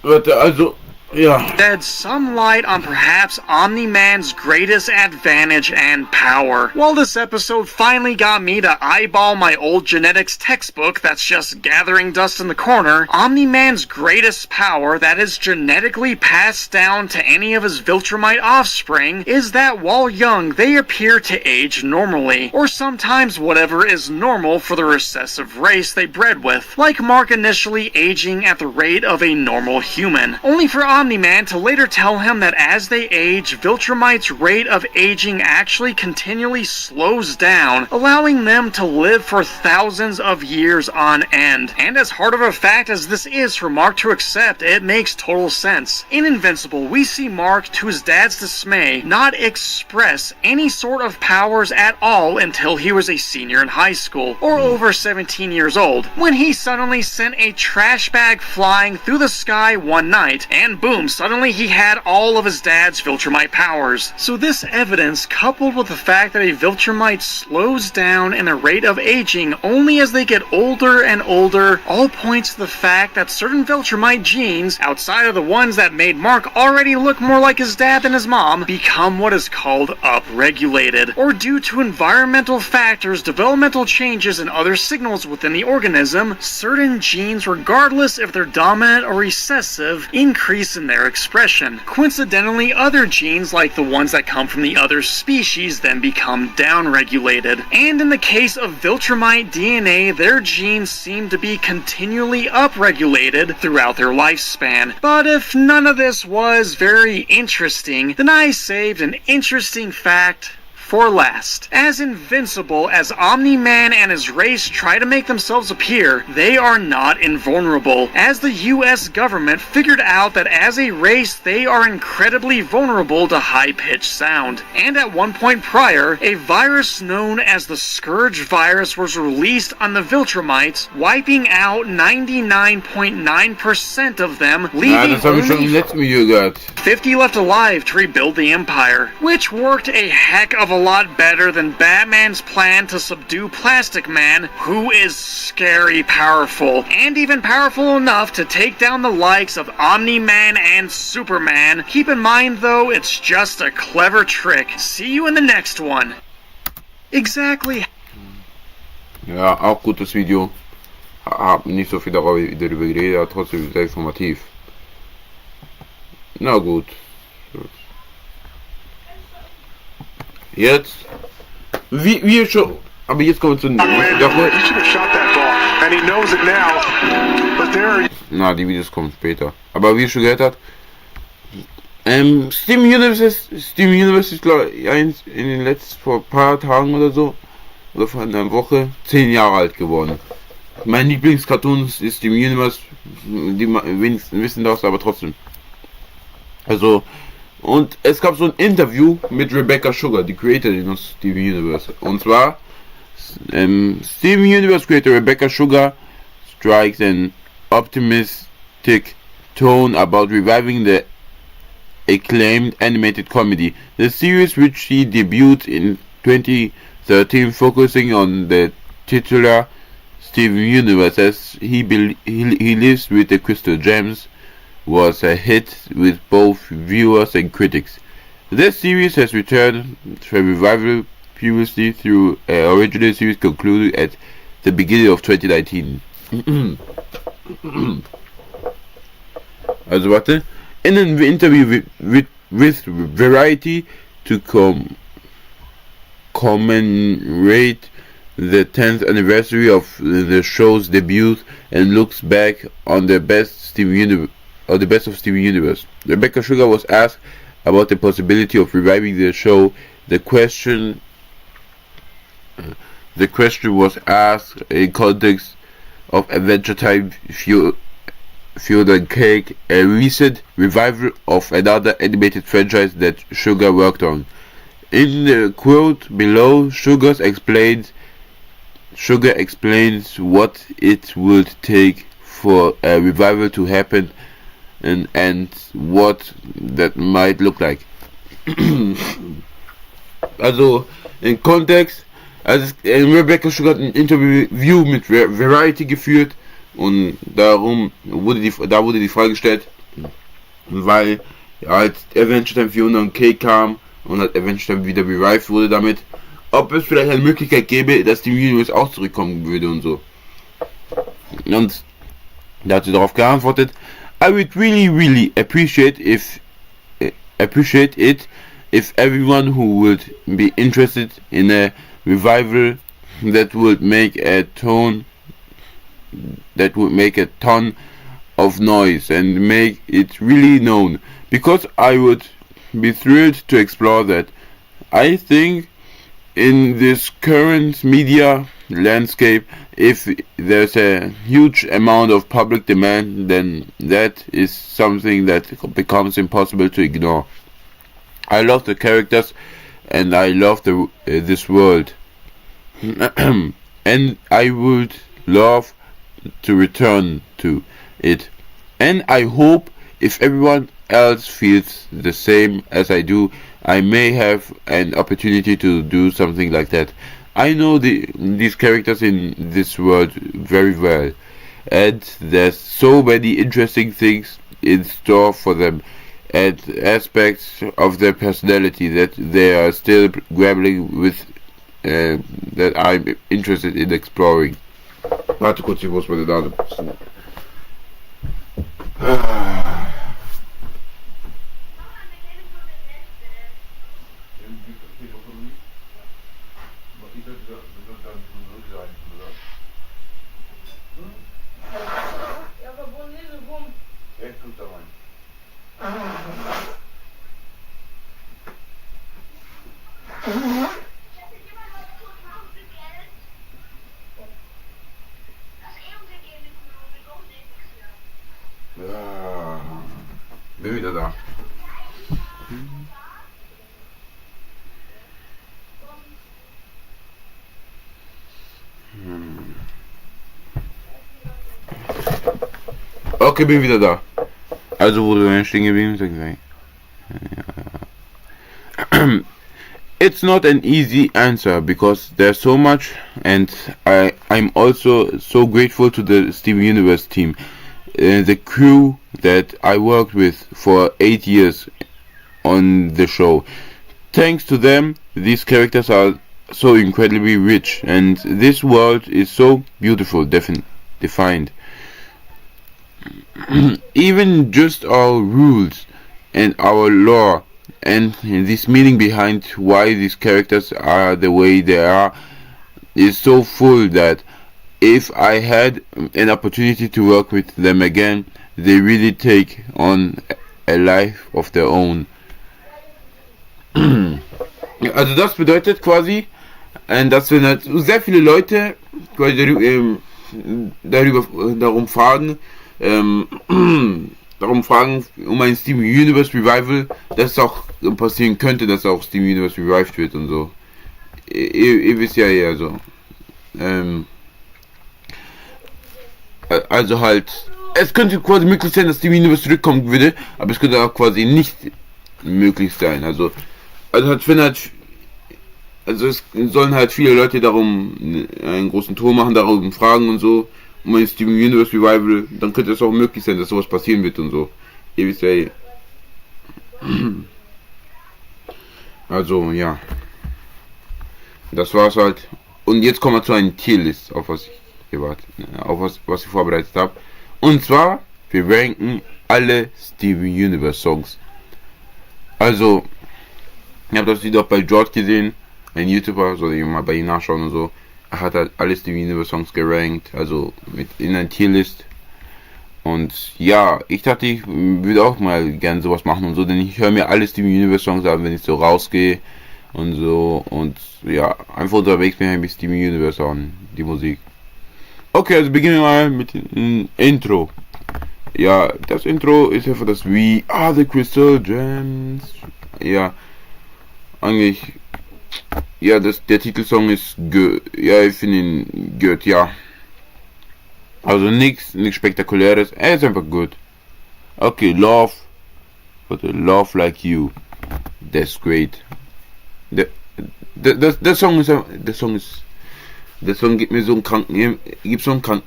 Warte, also, ja. shed some light on perhaps Omni-Man's greatest advantage and power. While this episode finally got me to eyeball my old genetics textbook that's just gathering dust in the corner, Omni-Man's greatest power that is genetically passed down to any of his Viltrumite offspring is that while young they appear to age normally, or sometimes whatever is normal for the recessive race they bred with, like Mark initially aging at the rate of a normal human, only for Omni-Man to later tell him that as they age, Viltrumite's rate of aging actually continually slows down, allowing them to live for thousands of years on end. And as hard of a fact as this is for Mark to accept, it makes total sense. In Invincible, we see Mark, to his dad's dismay, not express any sort of powers at all until he was a senior in high school, or over 17 years old, when he suddenly sent a trash bag flying through the sky one night, and boom, suddenly he had all of his dad's Viltrumite powers. So this evidence, coupled with the fact that a Viltrumite slows down in the rate of aging only as they get older and older, all points to the fact that certain Viltrumite genes, outside of the ones that made Mark already look more like his dad than his mom, become what is called upregulated, or due to environmental factors, developmental changes, and other signals within the organism, certain genes, regardless if they're dominant or recessive, increase in their expression. Coincidentally, other genes, like the ones that come from the other species, then become downregulated. And in the case of Viltrumite DNA, their genes seem to be continually upregulated throughout their lifespan. But if none of this was very interesting, then I saved an interesting fact for last. As invincible as Omni-Man and his race try to make themselves appear, they are not invulnerable, as the US government figured out that as a race they are incredibly vulnerable to high-pitched sound. And at one point prior, a virus known as the Scourge virus was released on the Viltrumites, wiping out 99.9% of them, leaving das habe ich schon im letzten Video gehört. 50 left alive to rebuild the Empire, which worked a heck of a lot better than Batman's plan to subdue Plastic Man, who is scary powerful, and even powerful enough to take down the likes of Omni-Man and Superman. Keep in mind though, it's just a clever trick. See you in the next one. Exactly. Ja, auch gutes Video. Hab nicht so viel darüber geredet, aber trotzdem sehr informativ. Na gut. Jetzt. Wie schon. Aber jetzt kommen wir zu den. Na, die Videos kommen später. Aber wie ihr schon gehört habt. Steam Universe ist glaube ich in den letzten vor ein paar Tagen oder so. Oder vor einer Woche 10 Jahre alt geworden. Mein Lieblingscartoon ist Steam Universe. Die wenigsten wissen das, aber trotzdem. Also. Und es gab so ein Interview mit Rebecca Sugar, die Creatorin of Steam Universe. Und zwar, Steam Universe creator Rebecca Sugar strikes an optimistic tone about reviving the acclaimed animated comedy. The series, which she debuted in 2013, focusing on the titular Steam Universe as he lives with the Crystal Gems, was a hit with both viewers and critics. This series has returned to a revival previously through an original series concluded at the beginning of 2019. Also warte. In an interview with Variety to commemorate the 10th anniversary of the show's debut and looks back on the best of Steam Universe, Rebecca Sugar was asked about the possibility of reviving the show. The question was asked in context of Adventure Time Fuel Cake, a recent revival of another animated franchise that Sugar worked on. In the quote below, Sugar explains what it would take for a revival to happen and what that might look like. Also, in Kontext, also Rebecca Sugar hat ein Interview mit Variety geführt und da wurde die Frage gestellt, weil als Adventure Time 400 und Cake kam und halt Adventure Time wieder revived wurde damit, ob es vielleicht eine Möglichkeit gäbe, dass die Universe auch zurückkommen würde und so. Und da hat sie darauf geantwortet, I would really appreciate it if everyone who would be interested in a revival that would make a ton of noise and make it really known, because I would be thrilled to explore that. I think in this current media landscape, if there's a huge amount of public demand, then that is something that becomes impossible to ignore. I love the characters and I love this world and I would love to return to it, and I hope if everyone else feels the same as I do, I may have an opportunity to do something like that. I know these characters in this world very well, and there's so many interesting things in store for them and aspects of their personality that they are still grappling with, that I'm interested in exploring. Warte kurz, ich muss meine Nase putzen. Bin wieder da. Okay, bin wieder da. Also wo du stehen geblieben? It's not an easy answer because there's so much, and I'm also so grateful to the Steven Universe team, the crew that I worked with for 8 years on the show. Thanks to them, these characters are so incredibly rich, and this world is so beautiful, defined. Even just our rules and our lore and this meaning behind why these characters are the way they are is so full that if I had an opportunity to work with them again, they really take on a life of their own. Also das bedeutet quasi, dass wenn halt sehr viele Leute quasi darum fragen, um ein Steven Universe Revival, dass es auch passieren könnte, dass auch Steven Universe revived wird und so. Ihr wisst ja eher so. Also halt, es könnte quasi möglich sein, dass Steven Universe zurückkommen würde, aber es könnte auch quasi nicht möglich sein. Also halt, wenn halt, also es sollen halt viele Leute darum einen großen Tour machen, darum fragen und so, um ein Steven Universe Revival, dann könnte es auch möglich sein, dass sowas passieren wird und so. Ihr wisst ja. Also, ja. Das war's halt. Und jetzt kommen wir zu einem Tierlist, auf was ich vorbereitet habe. Und zwar, wir ranken alle Steven Universe Songs. Also, ihr habt das Video auch bei George gesehen, ein YouTuber, soll ihr mal bei ihm nachschauen und so. Er hat halt alle Steven Universe Songs gerankt, also in einer Tierlist. Und ja, ich dachte, ich würde auch mal gerne sowas machen und so, denn ich höre mir alle Steven Universe Songs an, wenn ich so rausgehe und so. Und ja, einfach unterwegs mir ein bisschen Steven Universe an, die Musik. Okay, also beginnen wir mal mit dem Intro. Ja, das Intro ist einfach das We Are the Crystal Gems. Ja, eigentlich, ja, der Titelsong ist gut. Ja, ich finde ihn gut, ja. Also nichts Spektakuläres, er ist einfach gut. Okay, Love Like You. That's great. Der Song ist, der Song gibt mir so einen kranken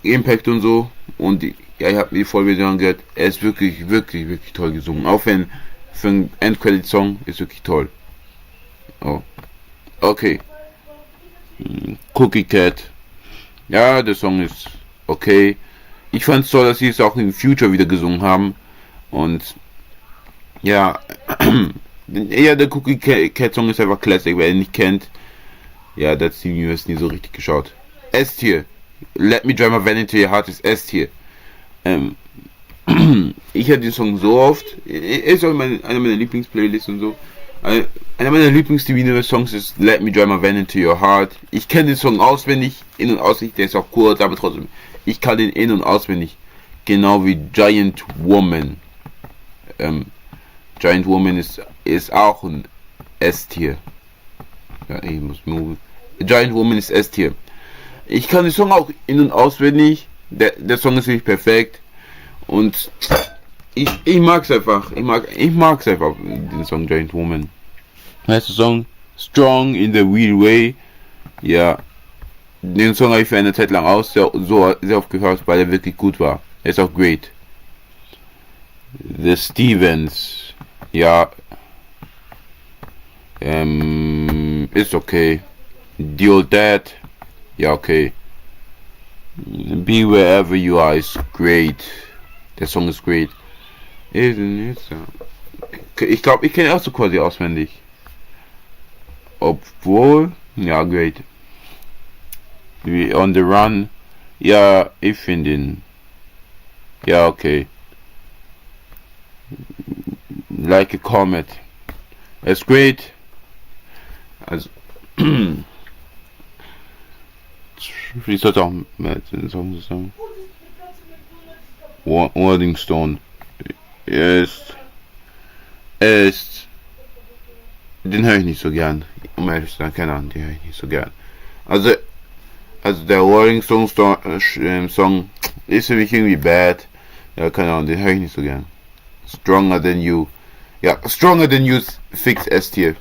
Impact und so. Und ja, ich habe die Vollversion gehört. Er ist wirklich toll gesungen. Auch wenn für einen Endcredit-Song ist wirklich toll. Oh. Okay. Cookie Cat. Ja, der Song ist okay. Ich fand es toll, dass sie es auch im Future wieder gesungen haben. Und ja, ja, der Cookie Cat Song ist einfach Classic. Wer ihn nicht kennt, ja, der hat Steven Universe nie so richtig geschaut. S-Tier. Let Me Drive My Van Into Your Heart ist S-Tier. Ich höre den Song so oft. Ist auch einer meiner Lieblingsplaylists und so. Einer meiner Lieblings-Steven Universe Songs ist Let Me Drive My Van Into Your Heart. Ich kenne den Song auswendig, in- und auswendig, der ist auch kurz, aber trotzdem. Ich kann den in- und auswendig. Genau wie Giant Woman. Giant Woman ist auch ein S-Tier. Ja, ich muss move. Giant Woman ist S-Tier. Ich kann den Song auch in- und auswendig. Der Song ist wirklich perfekt. Und ich mag's einfach. Ich mag's einfach, den Song Giant Woman. Heißt der Song Strong in the Real Way. Ja. Den Song habe ich für eine Zeit lang sehr oft gehört, weil er wirklich gut war. Er ist auch great. The Stevens. Ja. Ist okay. The Old Dad. Ja, okay. Be Wherever You Are ist great. Der Song ist great. Ich glaube, ich kenne auch so quasi auswendig. Obwohl, ja, great. Wie On the Run. Ja, ich finde ihn. Ja, okay. Like a Comet. It's great. Also, ich sollte auch mit den Song sagen. Warding Stone. Ist. Den höre ich nicht so gern. Um ehrlich zu sein, keine Ahnung, den höre ich nicht so gern. Also der Rolling Stone Song ist für mich irgendwie bad. Ja, keine Ahnung, den höre ich nicht so gern. Stronger Than You. Ja, Stronger Than You fix S-Tier.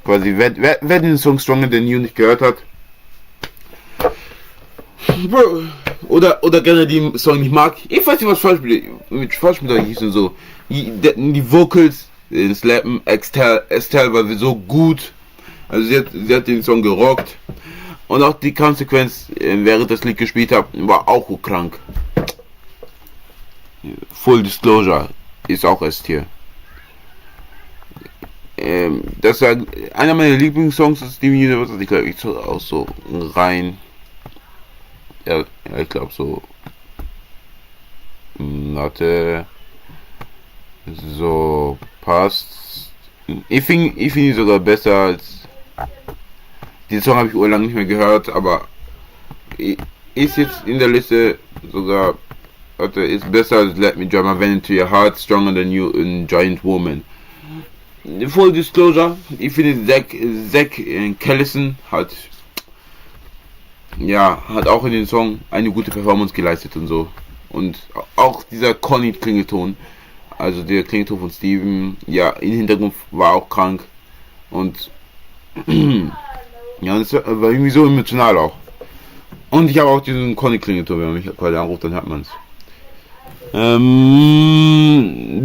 Quasi, wer den Song Stronger Than You nicht gehört hat, oder gerne den Song nicht mag, ich weiß nicht, was falsch mit euch ist und so. Die Vocals, Slappen, Estelle war so gut. Also sie hat den Song gerockt. Und auch die Konsequenz, während das Lied gespielt hat, war auch krank. Full Disclosure ist auch S-Tier. Das war einer meiner Lieblingssongs des Steven Universe. Ich glaube, ich auch so rein. Ja, ich glaube so. Warte. So passt. Ich finde ihn sogar besser als. Den Song habe ich urlang nicht mehr gehört, aber ist jetzt in der Liste sogar. Warte, ist besser als Let Me Drive My Van Into Your Heart, Stronger Than You in Giant Woman. Full Disclosure, ich finde Zach Callison hat auch in den Song eine gute Performance geleistet und so. Und auch dieser Conny Klingelton, also der Klingelton von Steven, ja, im Hintergrund war auch krank. Und ja, das war irgendwie so emotional auch. Und ich habe auch diesen Conny Klingelton, wenn man mich quasi anruft, dann hört man es.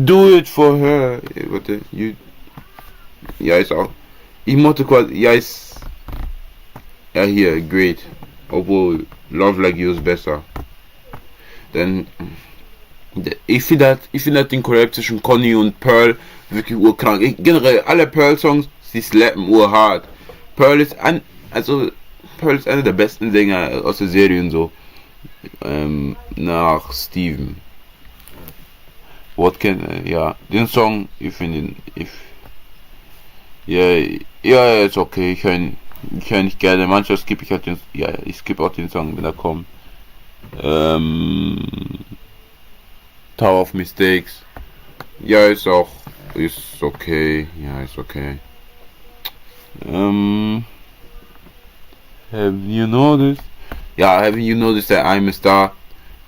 Do It For Her. Warte, ja, ist auch. Ich mochte quasi, ja, ist. Ja, hier, great. Obwohl, Love Like You ist besser. Denn, ich finde halt den Collab zwischen Conny und Pearl wirklich urkrank. Generell, alle Pearl-Songs, sie slappen urhart. Pearl ist einer der besten Sänger aus der Serie und so. Nach Steven. Ja, den Song, ich finde ihn, ja, ist okay, ich höre ihn Ich höre nicht gerne. Manchmal skippe ich halt den. Ja, ich skippe auch den Song, wenn er kommt. Tower of Mistakes. Ja, ist auch. Ist okay. Ja, ist okay. Have you noticed? Ja, have you noticed that I'm a star?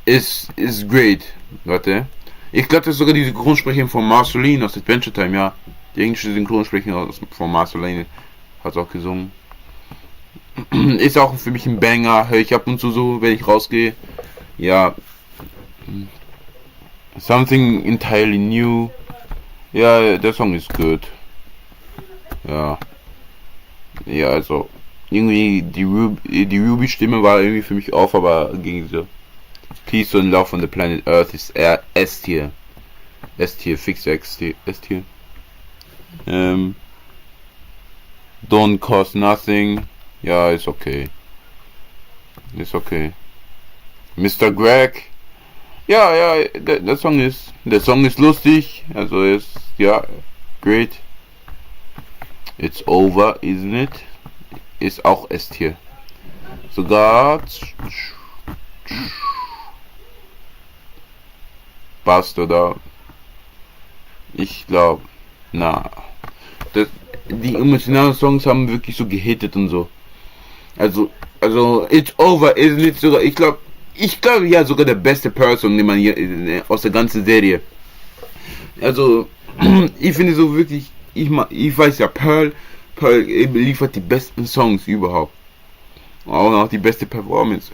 Is great. Warte. Ich glaube, das ist sogar die Synchronsprecherin von Marceline aus Adventure Time, ja. Die englische Synchronsprecherin von Marceline hat auch gesungen. Ist auch für mich ein Banger. Höre ich ab und zu so, wenn ich rausgehe. Ja. Something entirely new. Ja, der Song ist gut. Ja. Ja, also. Irgendwie die Ruby-Stimme war irgendwie für mich auf, aber ging so. Peace and Love on the Planet Earth ist S-Tier. S-Tier, fix S-Tier. Don't Cost Nothing. Ja, ist okay. Ist okay. Mr. Greg. Ja, der Song ist lustig. Also ist, ja, great. It's over, isn't it? Ist auch S-Tier. Sogar passt, oder? Ich glaube, die emotionalen Songs haben wirklich so gehittet und so. Also It's Over, isn't it? Sogar, ich glaube, ja, sogar der beste Person, den man hier aus der ganzen Serie. Also, ich finde so wirklich, ich weiß ja, Pearl liefert die besten Songs überhaupt. Auch noch die beste Performance.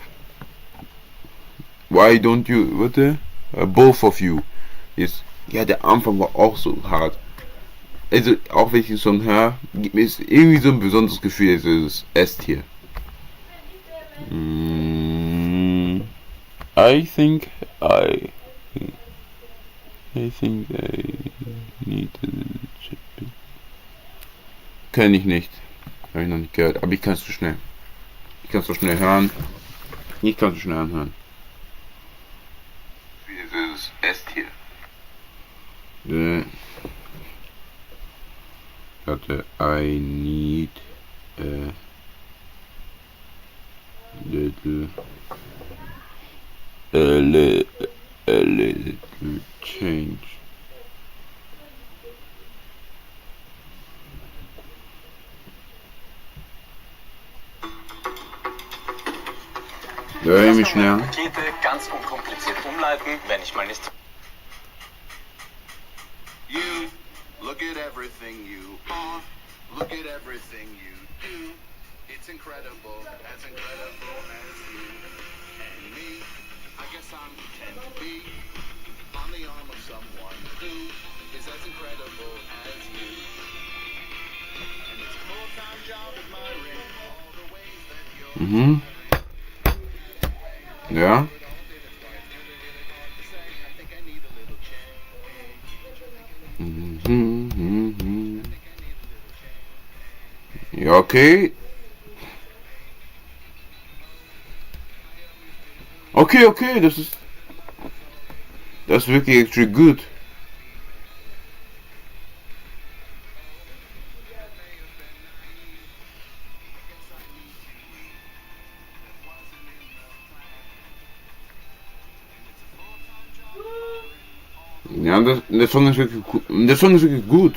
Why don't you, warte? Both of you. Ist, ja, der Anfang war auch so hart. Also, auch wenn ich den Song höre, gibt mir irgendwie so ein besonderes Gefühl, es ist S-Tier. I think I need to chip. Kenn ich nicht. Habe ich noch nicht gehört, aber ich kann es so schnell. Ich kann es so schnell hören. Ich kann es so schnell anhören. Das ist S-Tier. Warte, I need a little change. Ja, mich schnell. Pakete ganz unkompliziert umleiten, wenn ich mal nicht. You look at everything you are, look at everything you do. It's incredible as you and me. I guess I'm content to be on the arm of someone who is as incredible as you. And it's a full-time job admiring all the ways that you're. Ja. Ja, okay. Okay, das ist wirklich actually gut. Ja, der Song ist wirklich gut.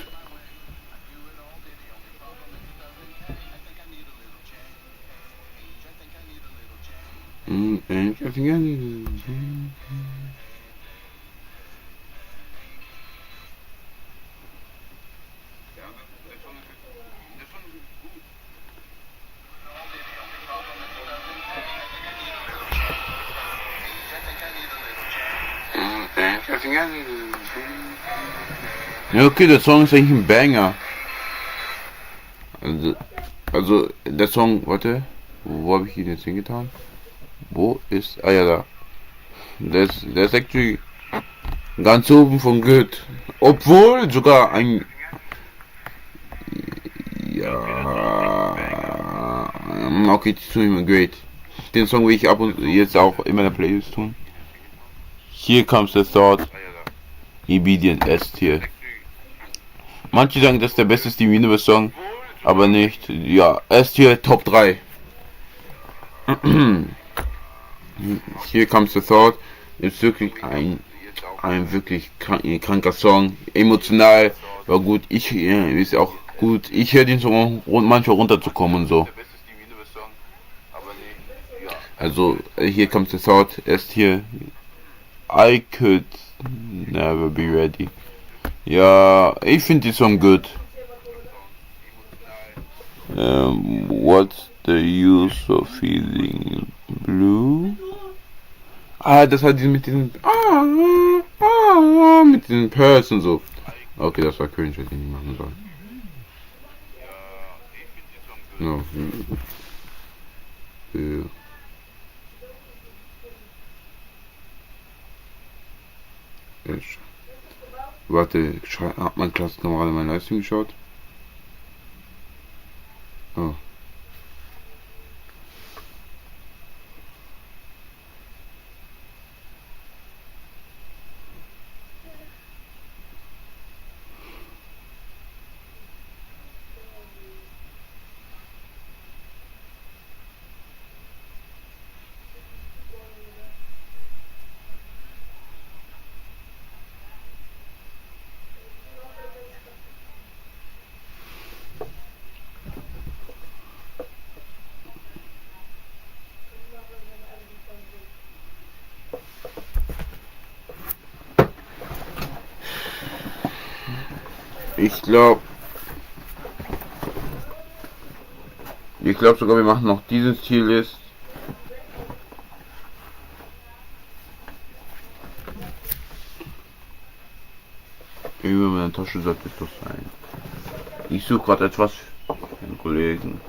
Ja, okay, der Song ist eigentlich ein Banger. Also der Song, warte, wo habe ich ihn jetzt hingetan? Wo ist, ja, da. Der ist actually ganz oben von gut. Obwohl sogar ein, ja, okay, das tue ich mir great. Den Song will ich ab und jetzt auch in meiner Playlist tun. Here comes the thought. Obedient S-Tier. Manche sagen, das ist der beste Steam Universe Song, aber nicht. Ja, erst hier Top 3. Hier comes the thought. Ist wirklich ein wirklich kranker Song. Emotional, war gut. Ist auch gut. Ich höre den Song manchmal runterzukommen und so. Also, hier comes the thought. Erst hier. I could never be ready. Ja, ich finde die Song gut. What's the use of feeling blue? Ah, das war mit diesen mit diesen Pearls und so. Okay, das war cringe, hätte ich nicht machen sollen. No. Warte, hat mein Klassenkamerad meine Leistung geschaut? Oh. Ich glaube sogar, wir machen noch dieses Tierlist. Über meine Tasche sollte es doch sein. Ich suche gerade etwas für einen Kollegen.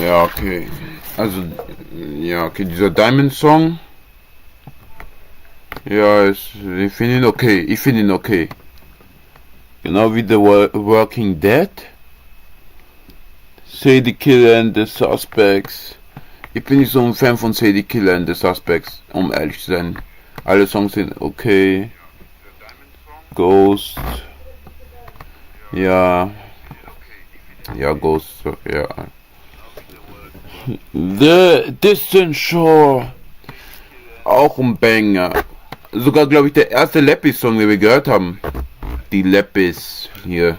Ja, okay. Also, ja, okay, dieser Diamond Song. Ja, ich finde ihn okay. Ich finde ihn okay. Genau wie The Working Dead. Sadie Killer and the Suspects. Ich bin nicht so ein Fan von Sadie Killer and the Suspects, um ehrlich zu sein. Alle Songs sind okay. Ghost. Ja. Ja, Ghost. Ja. The Distant Shore. Auch ein Banger. Sogar, glaube ich, der erste Lepis-Song, den wir gehört haben. Die Lepis hier.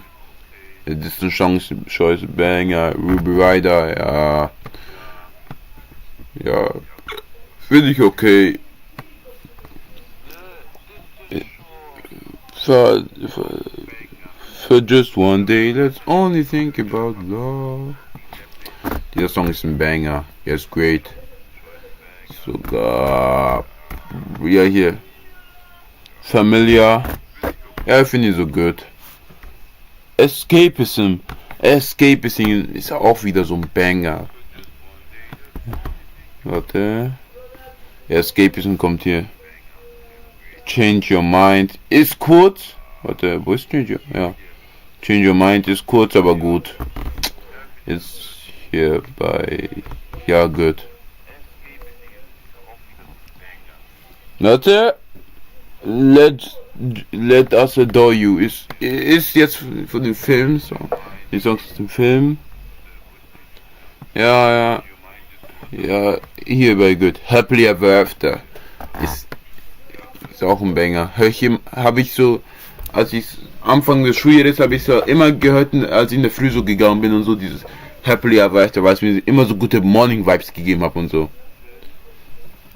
The Distant Shore ist ein Banger. Ruby Rider, ja. Ja. Finde ich okay. For just one day, let's only think about love. Dieser Song ist ein Banger. Er ist great. Sogar. Ja, hier. Familiar. Ja, ich finde ihn so gut. Escapism. Escapism ist auch wieder so ein Banger. Warte. Escapism kommt hier. Change Your Mind ist kurz. Warte, wo ist Change Your? Ja. Change Your Mind ist kurz, aber gut. Ist hier bei. Ja, gut. Warte. Let Us Adore You ist jetzt von dem Film. So. Die Songs aus dem Film. Ja. Ja, hier bei Good. Happily Ever After. Ist auch ein Banger. Habe ich so, als ich Anfang des Schuljahres habe ich so immer gehört, als ich in der Früh so gegangen bin und so dieses Happily Ever After, weil es mir immer so gute Morning Vibes gegeben hat und so.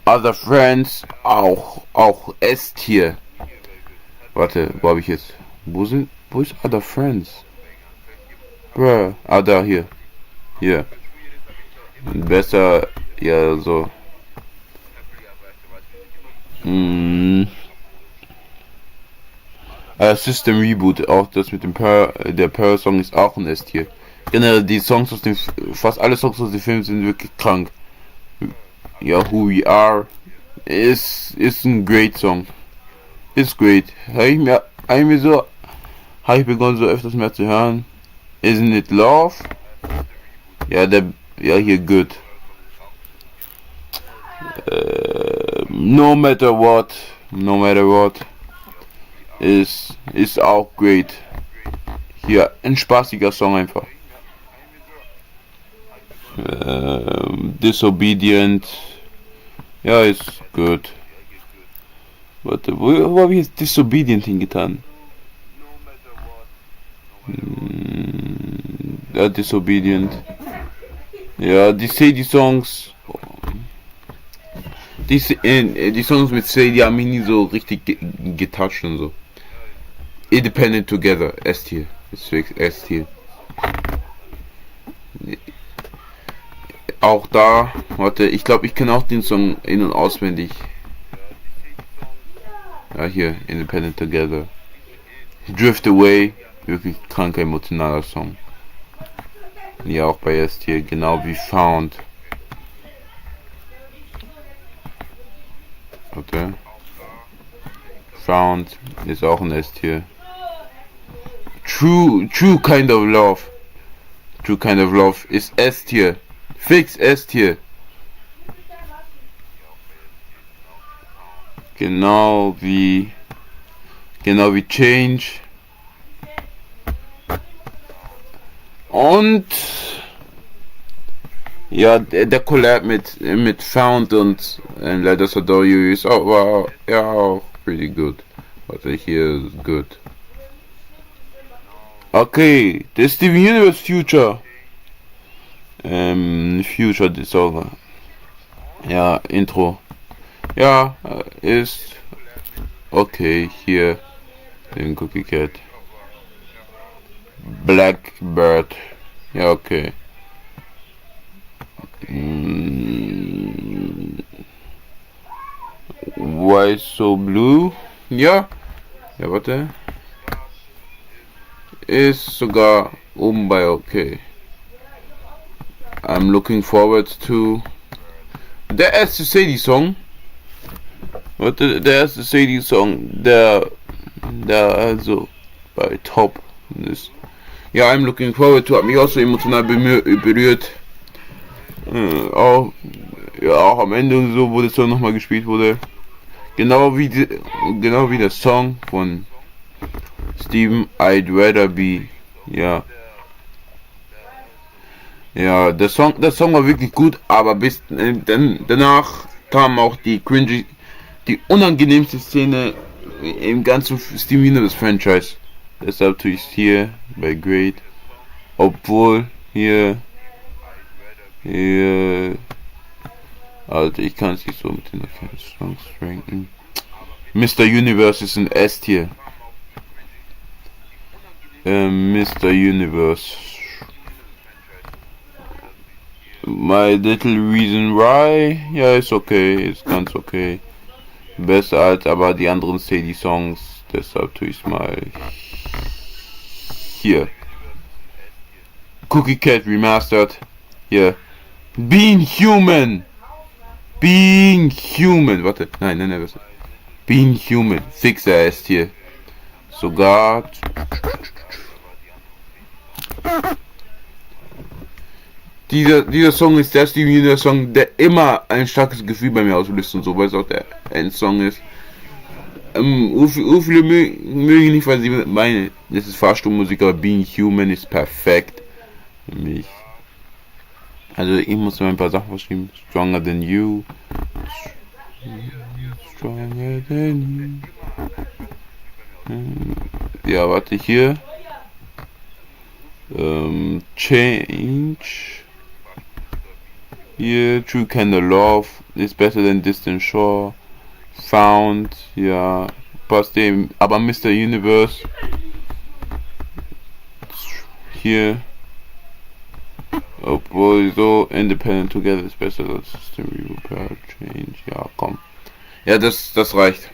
Other Friends auch S-Tier. Warte, wo habe ich jetzt? Wo ist Other Friends? Bruh, da hier. Hier. Besser, ja, so. System Reboot, auch das mit dem der Pearl Song ist auch ein S-Tier. Generell die Songs aus dem, fast alle Songs aus dem Film sind wirklich krank. Ja, Who We Are ist ein great Song. Ist great. Habe ich begonnen so öfters mehr zu hören. Isn't It Love? Ja, hier Good. No Matter What ist auch great. Hier ein spaßiger Song einfach. Disobedient, ja, ist gut. Warte, wo habe ich jetzt Disobedient hingetan? Ja, Disobedient. Ja, die Sadie-Songs. Die Songs mit Sadie haben mich nie so richtig getoucht und so. Independent Together, S-Tier. Ist fix, S-Tier. Auch da, warte, ich glaube, ich kenne auch den Song in- und auswendig. Ja, hier, Independent Together. Drift Away, wirklich kranker, emotionaler Song. Ja, auch bei S-Tier, genau wie Found. Warte. Found ist auch ein S-Tier. True Kind of Love. True Kind of Love ist S-Tier. Fix S-Tier. Genau wie Change. Und ja, der Collab mit Found und Let Us Adore You ist auch, war ja auch pretty good. Warte, hier ist good. Okay, der Steven Universe Future. Future the Song. Ja, Intro. Ja, ist okay. Hier den Cookie Cat. Blackbird. Ja, okay. Why So Blue? Ja. Ja, warte. Ist sogar oben bei okay. I'm looking forward to. Der erste Sadie-Song. Warte, der erste Sadie-Song, der also bei Top ist. Ja, I'm looking forward to, hat mich auch so emotional berührt. Auch am Ende so, wo das Song nochmal gespielt wurde. Genau wie der Song von Steven, I'd Rather Be. Ja. Ja, der Song war wirklich gut, aber danach kam auch die unangenehmste Szene im ganzen Steven Universe Franchise. Deshalb tue ich es hier bei Great. Obwohl hier Alter, ich kann es nicht so mit den Songs ranken. Mr. Universe ist ein S-Tier. Mr. Universe. My Little Reason Why. Ja, ist okay, ist ganz okay. Besser als aber die anderen Sadie-Songs. Deshalb tue ich es mal hier. Cookie Cat Remastered. Hier. Being Human. Warte. Nein, was? Being Human. Fixer ist hier. Sogar. Dieser Song ist der Steven Universe Song, der immer ein starkes Gefühl bei mir auslöst und so, weil es auch der Endsong ist. Viele mögen nicht, weil sie meinen, das ist Fahrstuhlmusik, aber Being Human ist perfekt für mich. Also ich muss mir ein paar Sachen verschreiben. Stronger Than You. Stronger Than You. Ja, warte, hier. Change. Hier, True Kind of Love is better than Distant Shore. Found, ja, passt dem, aber Mr. Universe. Hier. Obwohl so Independent Together ist besser als System Repair Change. Ja, komm. Ja, das reicht.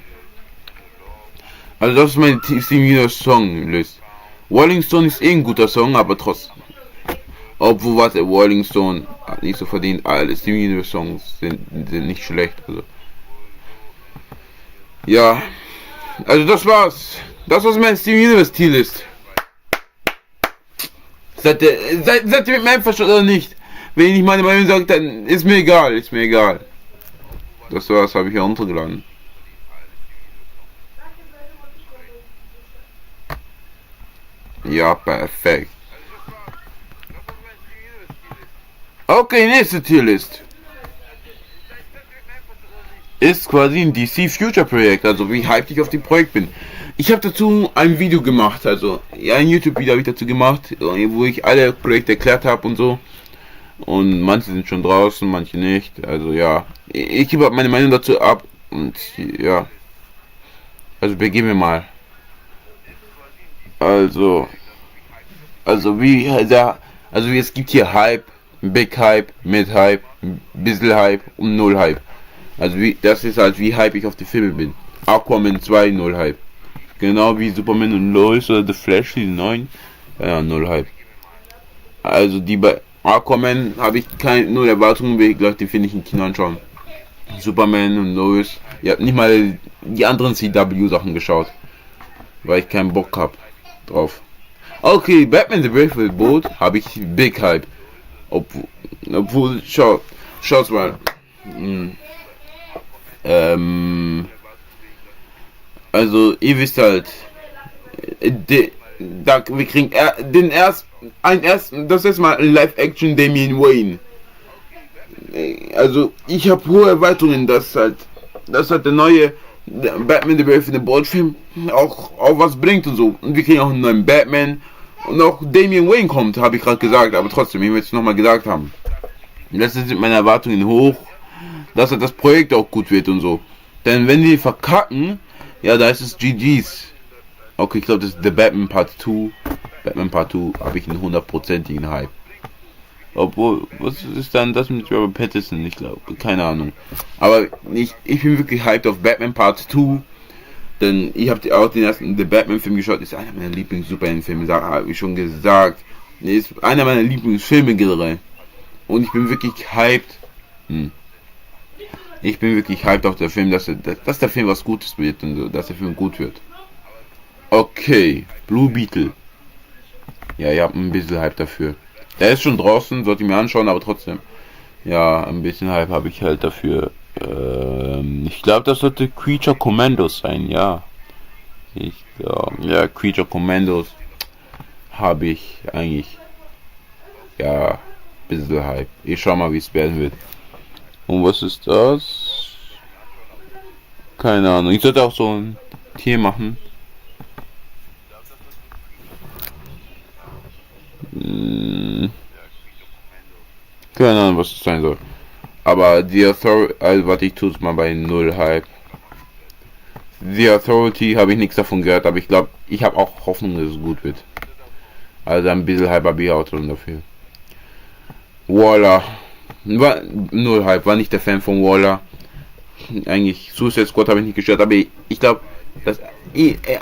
Also das ist mein Steven Universe Song List. Rolling Stone ist ein guter Song, aber trotzdem. Obwohl, warte, Rolling Stone hat nicht so verdient. Alle Steven Universe Songs sind nicht schlecht. Also. Ja. Also das war's. Das war mein Steven Universe Tierlist. Seid ihr mit mir einverstanden oder nicht? Wenn ich nicht meine Meinung sage, dann ist mir egal. Das war's, habe ich hier runtergeladen. Ja, perfekt. Okay, nächste Tierlist. Ist quasi ein DC Future Projekt, also wie hyped ich auf dem Projekt bin. Ich habe dazu ein Video gemacht, also ja, ein YouTube-Video habe ich dazu gemacht, wo ich alle Projekte erklärt habe und so. Und manche sind schon draußen, manche nicht. Also ja, ich gebe meine Meinung dazu ab und ja. Also beginnen wir mal. Also wie es gibt hier Hype, Big Hype, Mid Hype, bisschen Hype und Null Hype. Also das ist halt wie hype ich auf die Filme bin. Aquaman 2, Null Hype. Genau wie Superman und Lois oder The Flash, die neuen. Ja, Null Hype. Also die bei Aquaman habe ich null Erwartungen, wie gesagt, die finde ich im Kino anschauen. Superman und Lois. Ihr habt nicht mal die anderen CW Sachen geschaut. Weil ich keinen Bock hab drauf. Okay, Batman the Brave with Bold habe ich Big Hype. Obwohl, schaut's mal. Also, ihr wisst halt, wir kriegen das ist mal ein Live-Action Damian Wayne. Also, ich habe hohe Erwartungen, dass halt der neue Batman the Brave in the Bold Film auch was bringt und so. Und wir kriegen auch einen neuen Batman. Und auch Damian Wayne kommt, habe ich gerade gesagt, aber trotzdem, ich will es nochmal gesagt haben. Letztens sind meine Erwartungen hoch, dass das Projekt auch gut wird und so. Denn wenn die verkacken, ja, da ist es GG's. Okay, ich glaube, das ist The Batman Part 2. Batman Part 2 habe ich einen 100%igen Hype. Obwohl, was ist dann das mit Robert Pattinson? Ich glaube, keine Ahnung. Aber ich bin wirklich hyped auf Batman Part 2. Denn ich habe auch den ersten The Batman Film geschaut. Ist einer meiner Lieblings-Superhelden-Filme, habe ich schon gesagt. Ist einer meiner Lieblingsfilme generell. Und ich bin wirklich hyped. Ich bin wirklich hyped auf den Film, dass der Film was Gutes wird und so, dass der Film gut wird. Okay, Blue Beetle. Ja, ich habe ein bisschen Hype dafür. Der ist schon draußen, sollte ich mir anschauen, aber trotzdem. Ja, ein bisschen Hype habe ich halt dafür. Ich glaube, das sollte Creature Commandos sein, ja. Ja, Creature Commandos habe ich eigentlich. Ja, ein bisschen Hype. Ich schau mal, wie es werden wird. Und was ist das? Keine Ahnung. Ich sollte auch so ein Tier machen. Keine Ahnung, was es sein soll. Aber die Authority, also warte, ich tue es mal bei 0 Hype. The Authority habe ich nichts davon gehört, aber ich glaube, ich habe auch Hoffnung, dass es gut wird. Also ein bisschen Hype habe ich auch drin dafür. Waller. War 0 Hype, war nicht der Fan von Waller. Eigentlich Suicide Squad habe ich nicht gestört, aber ich glaube, dass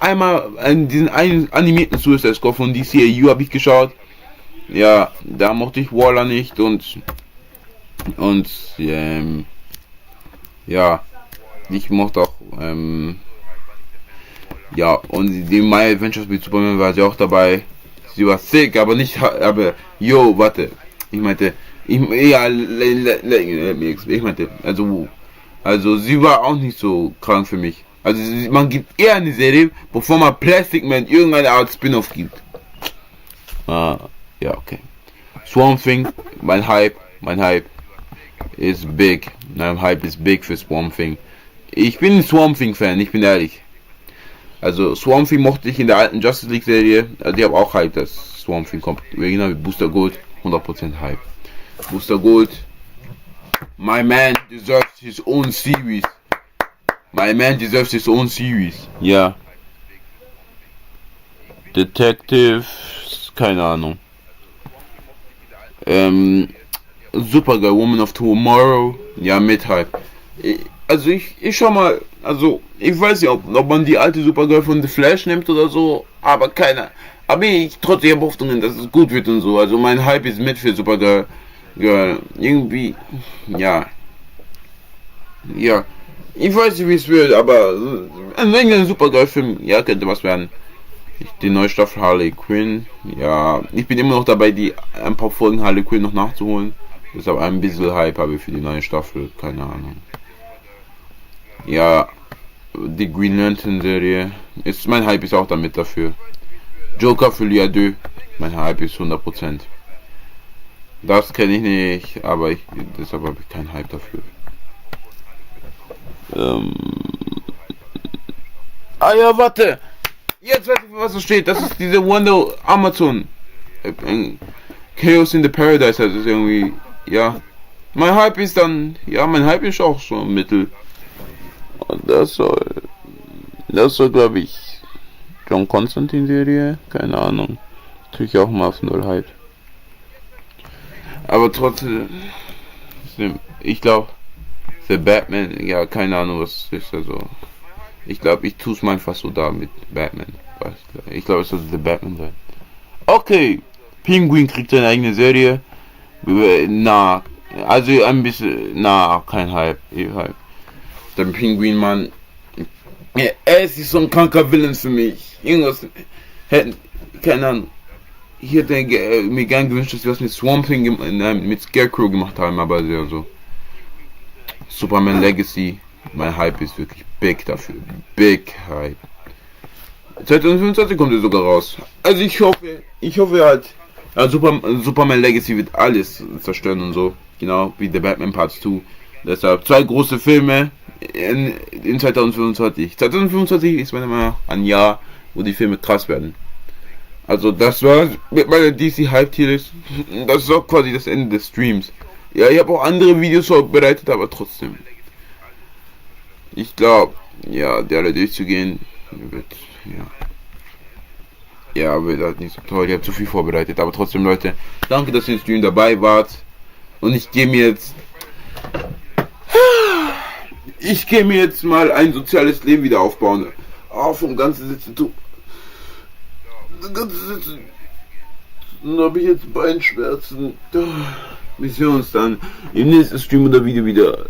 einmal diesen einen animierten Suicide Squad von DCAU habe ich geschaut. Ja, da mochte ich Waller nicht und ja, ich mochte auch ja, und die My Adventures with Superman war sie auch dabei. Sie war sick, aber nicht, aber yo, warte, ich meinte, also sie war auch nicht so krank für mich. Also man gibt eher eine Serie, bevor man Plastic Man irgendeine Art Spin-off gibt. Ja, okay. Swamp Thing, mein Hype ist big. Mein Hype ist big für Swamp Thing. Ich bin ein Swamp Thing Fan, ich bin ehrlich. Also Swamp Thing mochte ich in der alten Justice League Serie. Also die haben auch Hype, dass Swamp Thing kommt. Genau wie Booster Gold, 100% Hype. Booster Gold, my man deserves his own series. My man deserves his own series. Ja. Detective, keine Ahnung. Supergirl, Woman of Tomorrow, ja, mit Hype. Also ich schau mal, also ich weiß nicht, ob man die alte Supergirl von The Flash nimmt oder so, aber keiner. Aber ich trotzdem habe Hoffnungen, dass es gut wird und so. Also mein Hype ist mit für Supergirl. Ja, irgendwie, ja. Ja, ich weiß nicht, wie es wird, aber ein irgendein Supergirl-Film, ja, könnte was werden. Die neue Staffel Harley Quinn, ja, ich bin immer noch dabei, ein paar Folgen Harley Quinn noch nachzuholen. Deshalb ein bisschen Hype habe ich für die neue Staffel, keine Ahnung. Ja, die Green Lantern Serie, mein Hype ist auch damit dafür. Joker für Lia 2, mein Hype ist 100%. Das kenne ich nicht, aber deshalb habe ich keinen Hype dafür. Ja, warte! Jetzt weiß ich, was da steht. Das ist diese Wonder Amazon. Chaos in the Paradise heißt es irgendwie. Ja. Mein Hype ist dann. Ja, mein Hype ist auch so im Mittel. Und das soll glaube ich, John Constantine Serie. Keine Ahnung. Tue ich auch mal auf 0 Hype. Aber trotzdem. Ich glaube. The Batman. Ja, keine Ahnung, was es ist. Also. Ich glaube, ich tue es mal einfach so da mit Batman. Ich glaube, es soll The Batman sein. Okay. Penguin kriegt seine eigene Serie. Also ein bisschen. Kein Hype. Der Penguin, Mann. Ja, er ist so ein kranker Villain für mich. Irgendwas. Keine Ahnung. Ich hätte mir gern gewünscht, dass wir was mit Swamp Thing, mit Scarecrow gemacht haben, aber sehr so. Superman Legacy. Mein Hype ist wirklich big dafür. Big Hype. 2025 kommt er sogar raus. Also ich hoffe halt, Superman Legacy wird alles zerstören und so. Genau wie The Batman Part 2. Deshalb 2 große Filme in 2025. 2025 ist meiner Meinung nach ein Jahr, wo die Filme krass werden. Also das war mit meiner DC Hype Tierlists. Das ist auch quasi das Ende des Streams. Ja, ich habe auch andere Videos vorbereitet, aber trotzdem. Ich glaube, ja, der alle durchzugehen wird, wird halt nicht so toll. Ich habe zu viel vorbereitet, aber trotzdem, Leute, danke, dass ihr im Stream dabei wart. Und ich gehe mir jetzt mal ein soziales Leben wieder aufbauen. Vom ganzen Sitzen zu. Das ganze Sitzen. Dann habe ich jetzt Beinschmerzen. Wir sehen uns dann im nächsten Stream oder Video wieder.